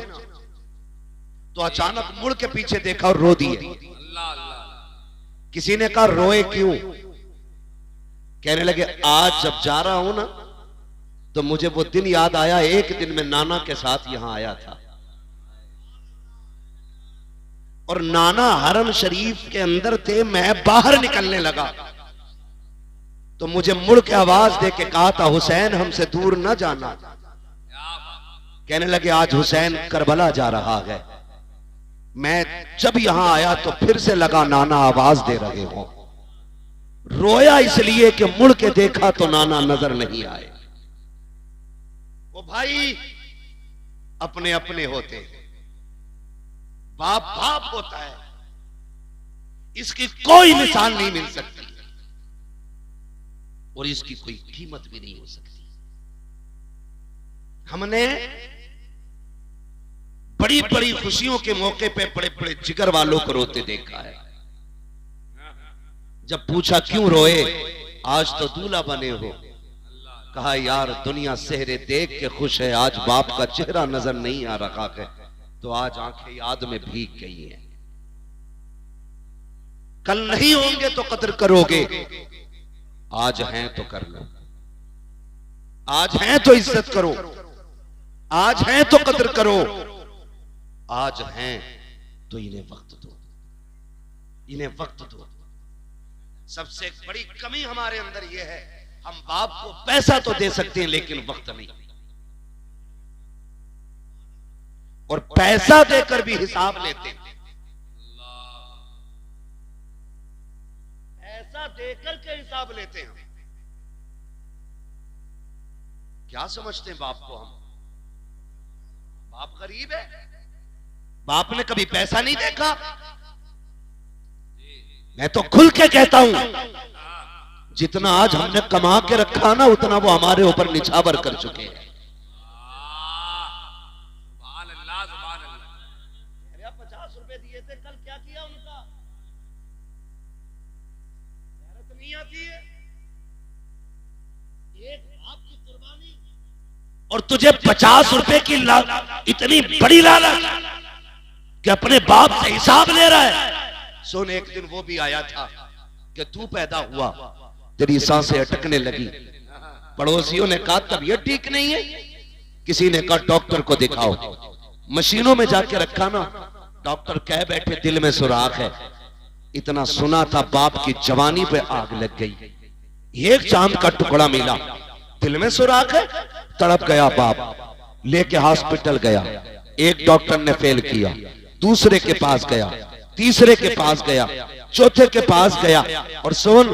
तो अचानक मुड़ के पीछे देखा और रो दिए। अल्लाह अल्लाह। किसी ने कहा रोए क्यों? कहने लगे आज जब जा रहा हूं ना, तो मुझे वो दिन याद आया, एक दिन मैं नाना के साथ यहां आया था, और नाना हरम शरीफ के अंदर थे, मैं बाहर निकलने लगा, तो मुझे मुड़ के आवाज दे के कहा था हुसैन हमसे दूर न जाना। कहने लगे आज हुसैन करबला जा रहा है। मैं जब यहां आया तो फिर से लगा नाना आवाज दे रहे हो। रोया इसलिए कि मुड़ के देखा तो नाना नजर नहीं आए। वो भाई अपने अपने होते हैं, बाप बाप होता है, इसकी कोई मिसाल नहीं मिल सकती और इसकी कोई कीमत भी नहीं हो सकती। हमने बड़ी बड़ी खुशियों के मौके पे बड़े बड़े जिगर वालों को रोते देखा है। जब पूछा क्यों रोए, आज तो दूल्हा बने हो, कहा यार दुनिया सेहरे देख के खुश है, आज बाप का चेहरा नजर नहीं आ रहा है, तो आज आंखें याद में भीग गई हैं। कल नहीं होंगे तो कदर करोगे, आज हैं तो कर लो, आज हैं तो इज्जत करो, आज हैं तो कदर करो, आज हैं तो इन्हें वक्त दो, इन्हें वक्त दो। सबसे बड़ी कमी हमारे अंदर यह है, हम बाप को पैसा तो दे सकते हैं लेकिन वक्त नहीं, और पैसा देकर भी हिसाब लेते हैं। पैसा देकर के हिसाब लेते हैं। क्या समझते हैं बाप को हम? बाप गरीब है, बाप ने कभी पैसा नहीं देखा। मैं तो खुल के कहता हूं, जितना आज हमने कमा के रखा ना उतना वो हमारे ऊपर निछावर कर चुके हैं। 50 रुपए दिए थे कल, क्या किया उनका? गैरत नहीं आती है? एक बाप की कुर्बानी, और तुझे 50 रुपए की इतनी बड़ी लालच कि अपने बाप से हिसाब ले रहा है। सुन, एक दिन वो भी आया था कि तू पैदा हुआ, तेरी सांसें अटकने लगी, पड़ोसियों ने कहा तबीयत ठीक नहीं है, किसी ने कहा डॉक्टर को दिखाओ, मशीनों में जाके रखा ना, डॉक्टर कह बैठे दिल में सुराख है। इतना सुना था, बाप की जवानी पे आग लग गई। एक चांद का टुकड़ा मिला, दिल में सुराख है, तड़प गया बाप, लेके हॉस्पिटल गया। एक डॉक्टर ने फेल किया, दूसरे के पास गया, तीसरे के पास गया, चौथे के पास गया। और सुन,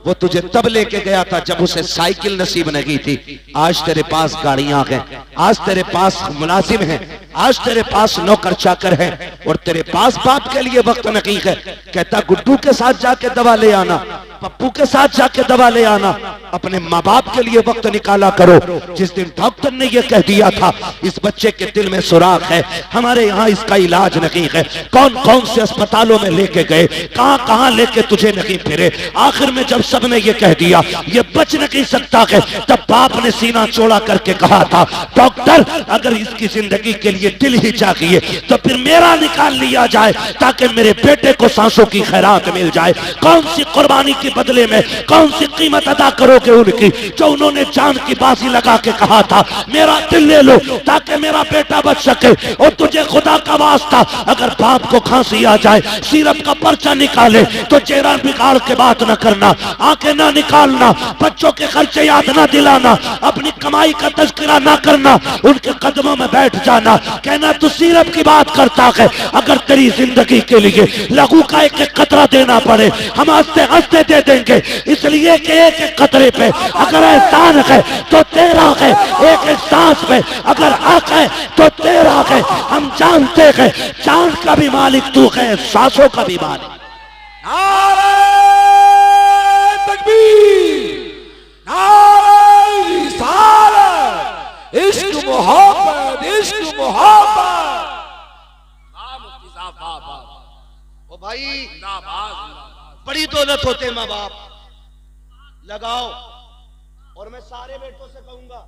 वो तुझे तब लेके गया था जब उसे साइकिल नसीब नहीं थी। आज तेरे पास गाड़ियां हैं, आज तेरे पास मुलाजिम हैं, आज तेरे पास नौकर चाकर हैं, और तेरे पास बाप के लिए वक्त नहीं है। कहता गुड्डू के साथ जाके दवा ले आना, पप्पू के साथ जाके दवा ले आना, अपने माँ बाप के लिए वक्त निकाला करो। जिस दिन डॉक्टर ने यह कह दिया था इस बच्चे के दिल में सुराख है, हमारे यहाँ इसका इलाज नहीं है, कौन कौन से अस्पतालों में लेके गए, कहां कहां लेके तुझे नहीं फिरे, आखिर में जब सबने ये कह दिया ये बच नहीं सकता है, तब बाप ने सीना चौड़ा करके कहा था डॉक्टर अगर इसकी जिंदगी के लिए दिल ही चाहिए तो फिर मेरा निकाल लिया जाए ताकि मेरे बेटे को सांसों की खैरात मिल जाए। कौन सी कुर्बानी के बदले में कौन सी कीमत अदा करोगे उनकी, जो उन्होंने जान की बाजी लगा के कहा था मेरा दिल ले लो ताकि मेरा बेटा बच सके। और तुझे खुदा का वास्ता अगर बाप को खांसी आ जाए, सिरप का पर्चा निकाले तो चेहरा बिगाड़ के बात न करना, आंखें ना निकालना, बच्चों के खर्चे याद ना दिलाना, अपनी कमाई का तज़किरा ना करना, उनके कदमों में बैठ जाना, कहना तू सिरप की बात करता है। अगर तेरी जिंदगी के लिए लहू का एक एक कतरा देना पड़े हम हंसते हंसते दे देंगे, इसलिए कि एक एक कतरे पे अगर एहसान है तो तेरा है, एक एक सांस पे अगर हक है तो तेरा है। हम जानते हैं चांद का भी मालिक तू है, सांसों का भी मालिक। नारे तकबीर, नारे रिसालत, इश्क मोहब्बत, इश्क मोहब्बत। मुफ्ती साहब वाह वाह। ओ भाई जिंदाबाद, बड़ी दौलत होते माँ बाप, लगाओ। और मैं सारे बेटों से कहूंगा,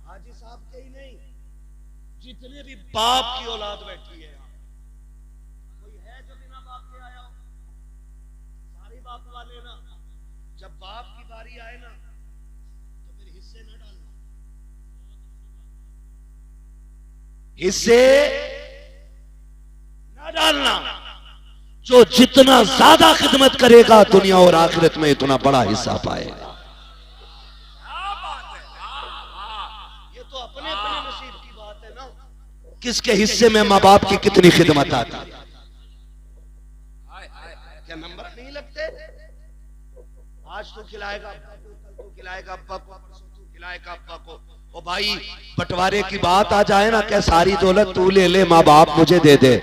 हाजी साहब के ही नहीं, जितने भी बाप की औलाद बैठी है, कोई है जो बिना बाप के आया हो? सारी बाप वाले ना, जब बाप की बारी आए ना तो फिर हिस्से न डालना, हिस्से न डालना। जो जितना ज्यादा खिदमत करेगा दुनिया और आखिरत में इतना बड़ा हिस्सा पाएगा। ये तो अपने अपने नसीब की बात है ना, किसके हिस्से में माँ बाप की कितनी खिदमत आती है। क्या नंबर नहीं लगते? आज तू खिलाएगा अब्बा को, कल तू खिलाएगा अब्बा को, परसों तू खिलाएगा अब्बा को। ओ भाई बंटवारे की बात आ जाए ना, क्या सारी दौलत तू ले ले, माँ बाप मुझे दे दे,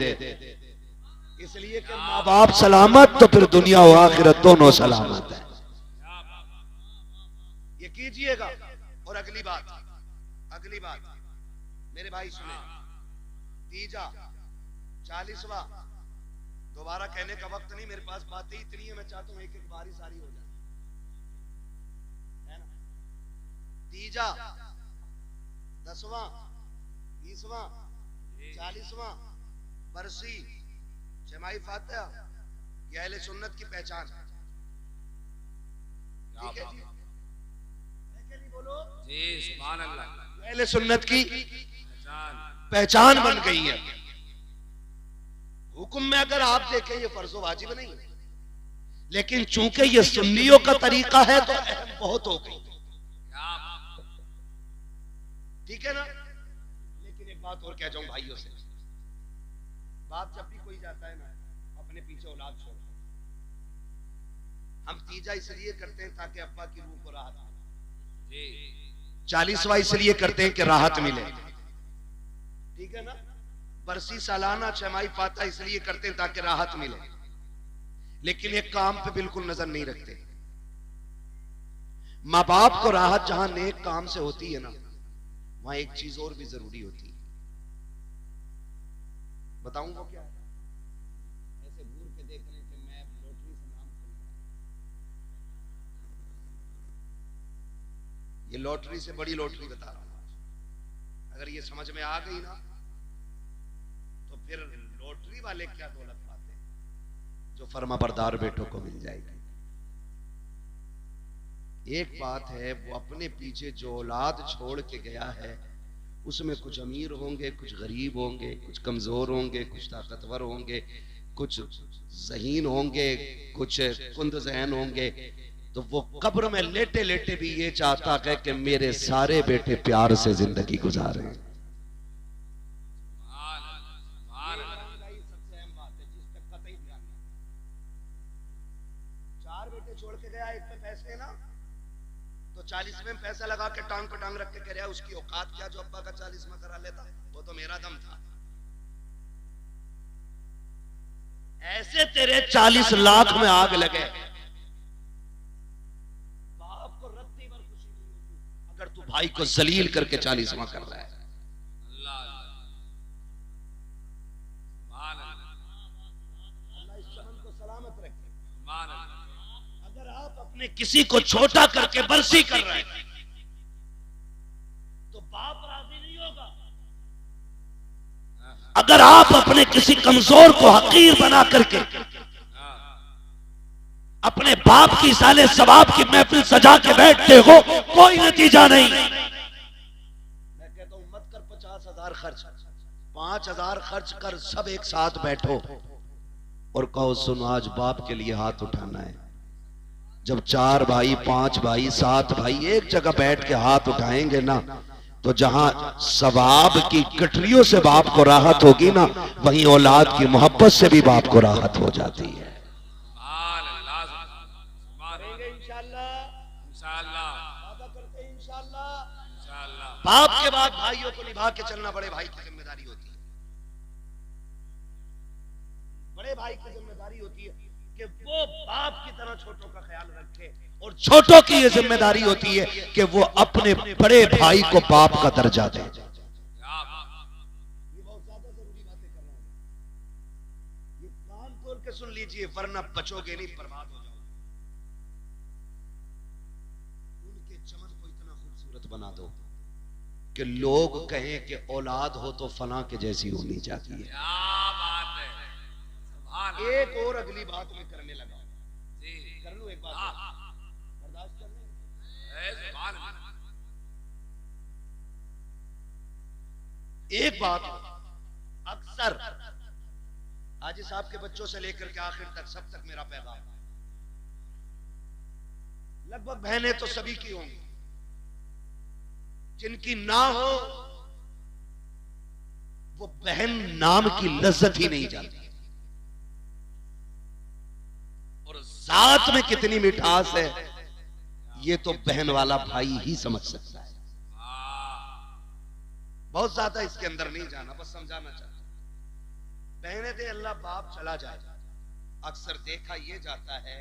इसलिए कि माँ बाप सलामत तो फिर दुनिया और आखिरत दोनों सलामत है। ये कीजिएगा। और अगली बात मेरे भाई सुने, तीजा 40वां, दोबारा कहने का वक्त नहीं, मेरे पास बातें इतनी है, मैं चाहता हूं एक एक बारी सारी हो जाए, है ना। तीजा 10वां 20वां 40वां बरसी जमाई फातिहा, ये अहले सुन्नत की पहचान है। ठीक है जी, बोलो जी सुभान अल्लाह। अहले सुन्नत की पहचान बन गई है। हुक्म में अगर आप देखें ये फर्ज वाजिब नहीं, लेकिन चूंकि ये सुन्नियों का तरीका है तो अहम बहुत हो गई। ठीक है ना। लेकिन एक बात और कह जाऊं भाइयों से, बाप जब भी कोई जाता है ना अपने पीछे औलाद छोड़, हम तीजा इसलिए करते हैं ताकि अब्बा की रूह को राहत मिले, 40वां इसलिए करते हैं कि राहत मिले। ठीक है ना। बरसी सालाना छमाही फाता इसलिए करते हैं ताकि राहत मिले, लेकिन एक काम पे बिल्कुल नजर नहीं रखते। माँ बाप को राहत जहां नेक काम से होती है ना, वहां एक चीज और भी जरूरी होती है। बताऊं वो क्या? ऐसे घूर के देख रहे कि मैं लॉटरी से नाम सुन रहा, ये लॉटरी से बड़ी लॉटरी बता रहा हूं। अगर ये समझ में आ गई ना तो फिर लॉटरी वाले क्या दौलत पाते हैं जो फर्माबरदार बेटों को मिल जाएगी। एक बात है, वो अपने पीछे जो औलाद छोड़ के गया है उसमें कुछ अमीर होंगे, कुछ गरीब होंगे, कुछ कमजोर होंगे, कुछ ताकतवर होंगे, कुछ ज़हीन होंगे, कुछ कुंद ज़हन होंगे। तो वो कब्र में लेटे लेटे भी ये चाहता है कि मेरे सारे बेटे प्यार से जिंदगी गुजारें। सबसे अहम बात है जिस तक कतई ध्यान नहीं। 4 बेटे छोड़ के गया, एक पे पैसे ना तो 40वें पैसा लगा के टांग पे टांग रख के कह रहा है उसकी औकात क्या जो अब्बा का 40वां करा लेता, वो तो मेरा दम था। ऐसे तेरे 40 लाख में आग लगे, बाप को रत्ती भर खुशी नहीं होगी अगर तू भाई को जलील करके 40वां कर रहा है। अल्लाह इस चमन को सलामत रखे। अगर आप अपने किसी को छोटा करके बरसी कर रहे हैं तो बाप राजी नहीं होगा। अगर आप अपने किसी कमजोर को हकीर बना करके अपने बाप की साले सवाब की महफिल सजा के बैठते हो, कोई नतीजा नहीं। मैं कहता हूं मत कर 50,000 खर्च, 5,000 खर्च कर, सब एक साथ बैठो और कहो सुनो आज बाप के लिए हाथ उठाना है। जब 4 भाई, 5 भाई, 7 भाई एक जगह बैठ के हाथ उठाएंगे ना, तो जहां सवाब की गठरियों से बाप को राहत होगी ना, वहीं औलाद की मोहब्बत से भी बाप को राहत हो जाती है। बाप के बाद भाइयों को निभा के चलना बड़े भाई की जिम्मेदारी होती है। बड़े भाई की जिम्मेदारी होती है कि वो बाप की तरह छोटों का ख्याल रखे, और छोटों की ये जिम्मेदारी होती है कि वो अपने बड़े भाई को बाप का दर्जा दे। ये बहुत ज्यादा जरूरी बातें कर रहा हूं, ये कान खोल के सुन लीजिए वरना बचोगे नहीं, बर्बाद हो जाओगे। उनके चमन को इतना खूबसूरत बना दो कि लोग कहें कि औलाद हो तो फला के जैसी होनी चाहिए। एक और अगली बात में करने लगा, कर लूं एक बात बर्दाश्त कर लें। एक बात अक्सर हाजी साहब के बच्चों से लेकर के आखिर तक सब तक मेरा पैगाम, लगभग बहनें तो सभी की होंगी, जिनकी ना हो वो बहन नाम की लज्जत ही नहीं जानती, और साथ में कितनी मिठास है ये तो बहन वाला भाई ही समझ सकता है। बहुत ज्यादा इसके अंदर नहीं जाना, बस समझाना चाहता हूं। बहने दे अल्लाह बाप चला जाए, अक्सर देखा यह जाता है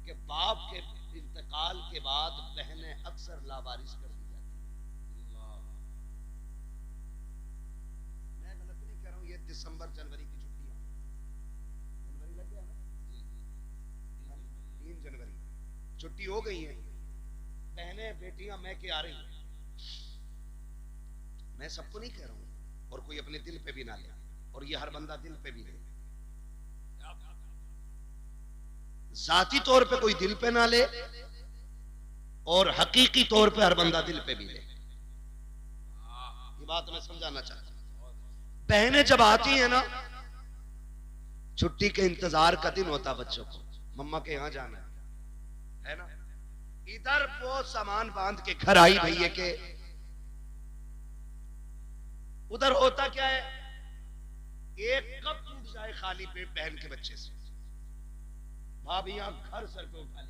कि बाप के इंतकाल के बाद बहनें अक्सर लावारिस कर दी जाती हैं। मैं गलत नहीं कह रहा हूं, ये दिसंबर जनवरी की छुट्टियां, जनवरी लग गया ना, 3 जनवरी छुट्टी हो गई है, बहनें बेटियां मैं के आ रही हूं। मैं सबको नहीं कह रहा हूं, और कोई अपने दिल पे भी ना ले, और ये हर बंदा दिल पे भी ले, जाती तौर पे कोई दिल पे ना ले, और हकीकी तौर पे हर बंदा दिल पे भी ले। ये बात मैं समझाना चाहता हूं। बहनें जब आती हैं ना छुट्टी के इंतजार का दिन होता बच्चों को, मम्मा के यहां जाना है ना। इधर वो सामान बांध के घर आई भैया के, उधर होता क्या है, एक कप टूट जाए खाली पेट बहन के बच्चे से, भाभियां घर सर पे उठा ले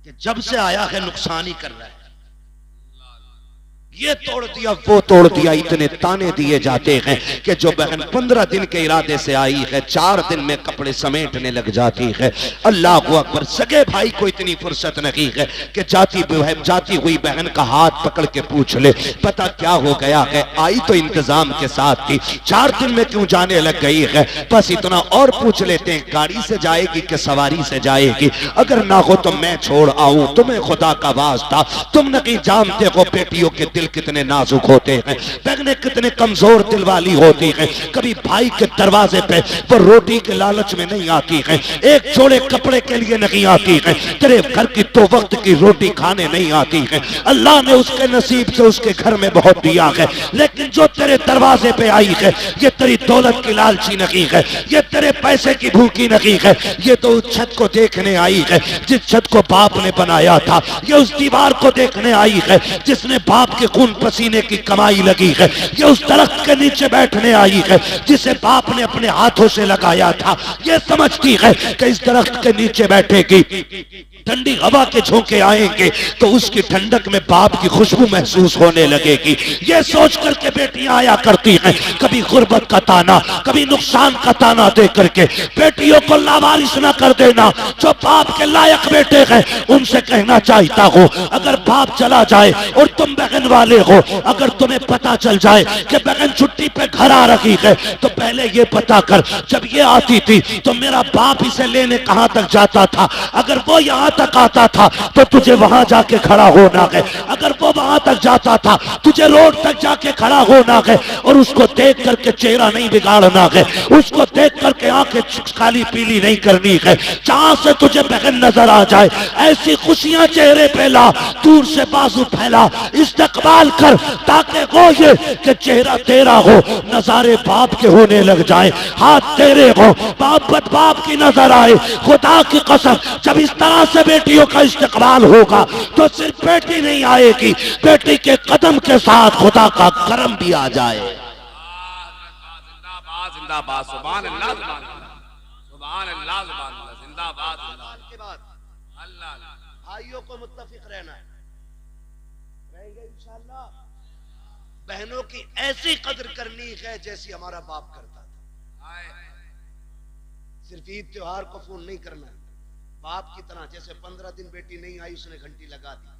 कि जब से आया है नुकसान ही कर रहा है, ये तोड़ दिया वो तोड़ दिया। इतने ताने दिए जाते हैं कि जो बहन 15 दिन के इरादे से आई है 4 दिन में कपड़े समेटने लग जाती है। अल्लाह अकबर। सगे भाई को इतनी फुर्सत नहीं है कि जाती हुई बहन का हाथ पकड़ के पूछ ले पता क्या हो गया है, आई तो इंतजाम के साथ थी, 4 दिन में क्यों जाने लग गई है। बस इतना और पूछ लेते हैं, गाड़ी से जाएगी कि सवारी से जाएगी, अगर ना हो तो मैं छोड़ आऊं, तुम्हें खुदा का वास्ता, तुम नहीं जानते हो बेटियों के दिल कितने नाजुक होते हैं, बहनें कितने कमजोर दिल वाली होती हैं। कभी भाई के दरवाजे पे वो रोटी के लालच में नहीं आती है, एक जोड़े कपड़े के लिए नहीं आती है, तेरे घर की 2 वक्त की रोटी खाने नहीं आती है। अल्लाह ने उसके नसीब से उसके घर में बहुत दिया है, लेकिन जो तेरे दरवाजे पे आई है ये तेरी दौलत की लालची नहीं है, ये तेरे पैसे की भूखी नहीं है, ये तो उस छत को देखने आई है जिस छत को बाप ने बनाया था, ये उस दीवार को देखने आई है जिसने बाप के खून पसीने की कमाई लगी है, ये उस दरख्त के नीचे बैठने आई है जिसे बाप ने अपने हाथों से लगाया था, ये समझती है कि इस दरख्त के नीचे बैठेगी, ठंडी हवा के झोंके आएंगे तो उसकी ठंडक में बाप की खुशबू महसूस होने लगेगी। ये सोच करके बेटियां आया करती हैं, कभी गुर्बत का ताना, कभी नुकसान का ताना दे करके। बेटियों को लावारिस ना कर देना, जो बाप के लायक बेटे हैं उनसे कहना चाहता हो, अगर बाप चला जाए और तुम बहन वाले हो, अगर तुम्हें पता चल जाए कि बहन छुट्टी पे घर आ रही है तो पहले ये पता कर, जब ये आती थी तो मेरा बाप इसे लेने कहां तक जाता था, अगर वो यहाँ तक आता था तो तुझे वहां जाके खड़ा होना है, अगर वो वहां तक जाता था तुझे रोड तक जाके खड़ा होना है, और उसको देख करके चेहरा नहीं बिगाड़ना है, उसको देख करके आंखें काली पीली नहीं करनी है, जहां से तुझे बहन नजर आ जाए ऐसी खुशियां चेहरे पे ला, दूर से बाजू फैला, इस्तकबाल कर, ताकि वो ये कि चेहरा तेरा हो, नजारे बाप के होने लग जाए, हाथ तेरे हो, बाप की नजर आए। खुदा की कसम जब इस तरह से बेटियों का इस्तकबाल होगा तो सिर्फ बेटी नहीं आएगी, बेटी के कदम के साथ खुदा का करम भी आ जाए। जिंदाबाद, सुभान अल्लाह, सुभान अल्लाह, जिंदाबाद। के बाद अल्लाह भाइयों को मुत्तफिक रहना है, रहेंगे इंशाअल्लाह। बहनों की ऐसी कदर करनी है जैसी हमारा बाप करता था। सिर्फ ईद त्योहार को फोन नहीं करना है, बाप की तरह, जैसे 15 दिन बेटी नहीं आई उसने घंटी लगा दी,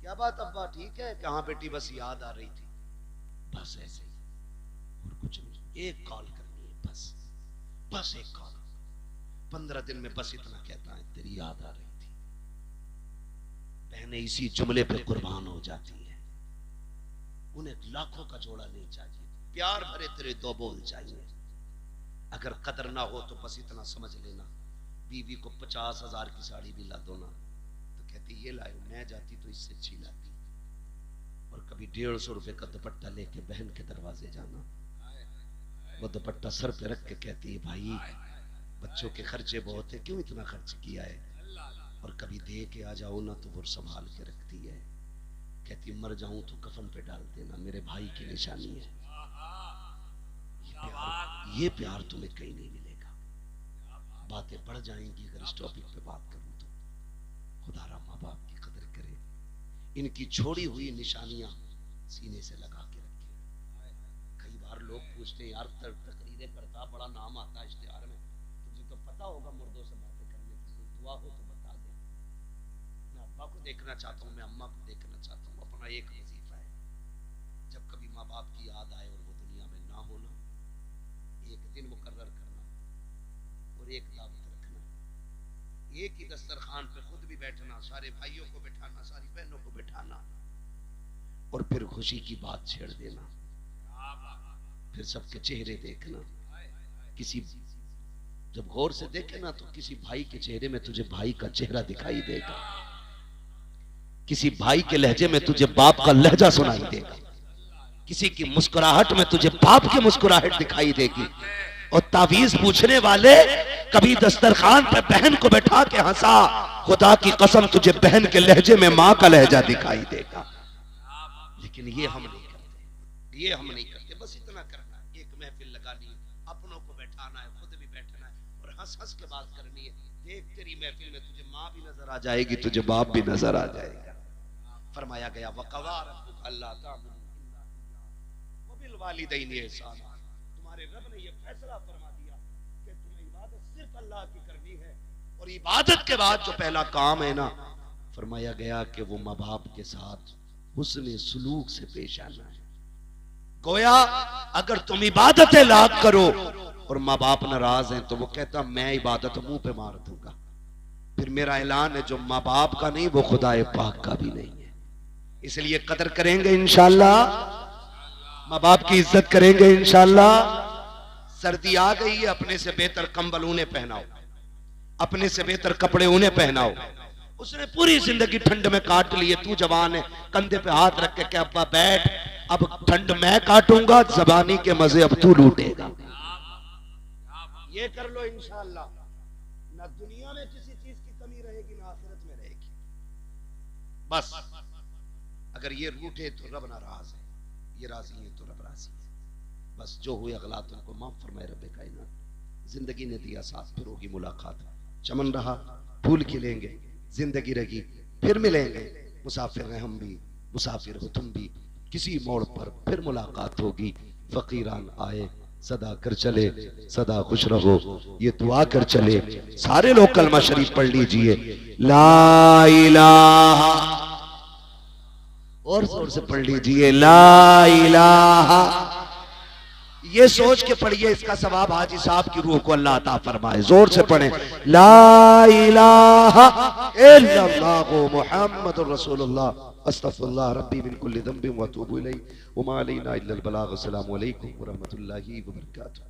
क्या बात अब्बा ठीक है, कहां बेटी बस याद आ रही थी, बस ऐसे ही और कुछ नहीं, एक कॉल करनी है, बस एक कॉल, 15 दिन में बस इतना कहता है तेरी याद आ रही थी। बहनें इसी जुमले पे कुर्बान हो जाती है, उन्हें लाखों का जोड़ा नहीं चाहिए, प्यार भरे तेरे 2 बोल चाहिए। अगर कदर ना हो तो बस इतना समझ लेना, बीवी को 50,000 की साड़ी भी ला दो ना तो कहती ये लाओ, मैं जाती तो इससे अच्छी लाती। और कभी 150 रुपए का दुपट्टा लेके बहन के दरवाजे जाना, वो दुपट्टा सर पे रख के कहती है भाई बच्चों के खर्चे बहुत है, क्यों इतना खर्च किया है, और कभी दे के आ जाओ ना तो वो संभाल के रखती है, कहती मर जाऊं तो कफन पे डाल देना, मेरे भाई की निशानी है। ये प्यार तुम्हें कहीं नहीं मिलेगा। बातें बढ़ जाएंगी अगर इस टॉपिक पे बात करूं तो। खुदारा माँ बाप की कदर करे, इनकी छोड़ी हुई निशानियां सीने से लगा के रखे। कई बार लोग पूछते हैं यार तकरीरें करता, बड़ा नाम आता है इश्तिहार में, तुझे तो पता होगा मुर्दों से बातें करने की, कोई दुआ हो तो बता दे। मैं अब्बा को देखना चाहता हूँ, मैं अम्मा को देखना चाहता हूँ, अपना एक वजीफा है, जब कभी माँ बाप की याद आए और वो दुनिया में ना होना, एक दिन मुकर्रर करना और एक दावत रखना, एक ही दस्तरखान पे खुद भी बैठना, सारे भाइयों को बैठाना, सारी बहनों को बैठाना, और फिर खुशी की बात छेड़ देना, फिर सबके चेहरे देखना। किसी जब गौर से देखे ना तो किसी भाई के चेहरे में तुझे भाई का चेहरा दिखाई देगा, किसी भाई के लहजे में तुझे बाप का लहजा सुनाई देगा, किसी की मुस्कुराहट में तुझे बाप की मुस्कुराहट दिखाई देगी। और तावीज पूछने वाले कभी दस्तरखान पर बहन को बैठा के हंसा, खुदा की कसम तुझे बहन के लहजे में मां का लहजा दिखाई देगा। लेकिन ये हम नहीं करते, ये हम नहीं करते। बस इतना करना, एक महफिल लगानी, अपनों को बैठाना है, खुद भी बैठना है और हंस हंस के बात करनी है। देख तेरी महफिल में तुझे माँ भी नजर आ जाएगी, तुझे बाप भी नजर आ जाएगा। फरमाया गया वक़वार अल्लाह वालिदैनि ihsana, तुम्हारे रब ने यह फैसला फरमा दिया कि तुम्हें इबादत सिर्फ अल्लाह की करनी है और इबादत के बाद जो पहला काम है ना, फरमाया गया कि वो माँ बाप के साथ हुस्न सुलूक से पेश आना है। गोया अगर तुम इबादतें लाख करो और माँ बाप नाराज हैं तो वो कहता मैं इबादत मुंह पे मार दूंगा। फिर मेरा ऐलान है जो माँ बाप का नहीं वो खुदाए पाक का भी नहीं है। इसलिए कदर करेंगे इंशाअल्लाह, माँ बाप की इज्जत करेंगे इंशाअल्लाह। सर्दी आ गई है, अपने से बेहतर कंबल उन्हें पहनाओ, अपने से बेहतर कपड़े उन्हें पहनाओ। उसने पूरी जिंदगी ठंड में काट ली है, तू जवान है, कंधे पे हाथ रख के क्या अब्बा बैठ, अब ठंड मैं काटूंगा, जबानी के मजे अब तू लूटेगा। ये कर लो इंशाअल्लाह, ना दुनिया में किसी चीज की कमी रहेगी ना आखिरत में रहेगी। बस अगर ये रूठे तो रब नाराज है, ये राजी है तो रब राजी है। बस जो हुए अगलात उनको माफ फरमाए रब कायनात। जिंदगी ने दिया साथ, फिर होगी मुलाकात। चमन रहा फूल खिलेंगे, जिंदगी रही फिर मिलेंगे। मुसाफिर हैं हम भी, मुसाफिर हो तुम भी, किसी मोड़ पर फिर मुलाकात होगी। फकीरान आए सदा कर चले, सदा खुश रहो ये दुआ कर चले। सारे लोग कलमा शरीफ पढ़ लीजिए, ला इलाहा, और जोर से पढ़ लीजिए ला इलाहा। ये सोच के पढ़िए इसका सवाब हाजी साहब की रूह को अल्लाह अता फरमाए। जोर से पढ़ें ला इलाहा इल्लल्लाहु मुहम्मदुर रसूलुल्लाह अस्तगफिरुल्लाह रब्बी मिन कुल्ली ज़ंबिन व अतूबु इलैहि व मा अलैना इल्लल बलाग। अस्सलामु अलैकुम व रहमतुल्लाहि व बरकातुहू।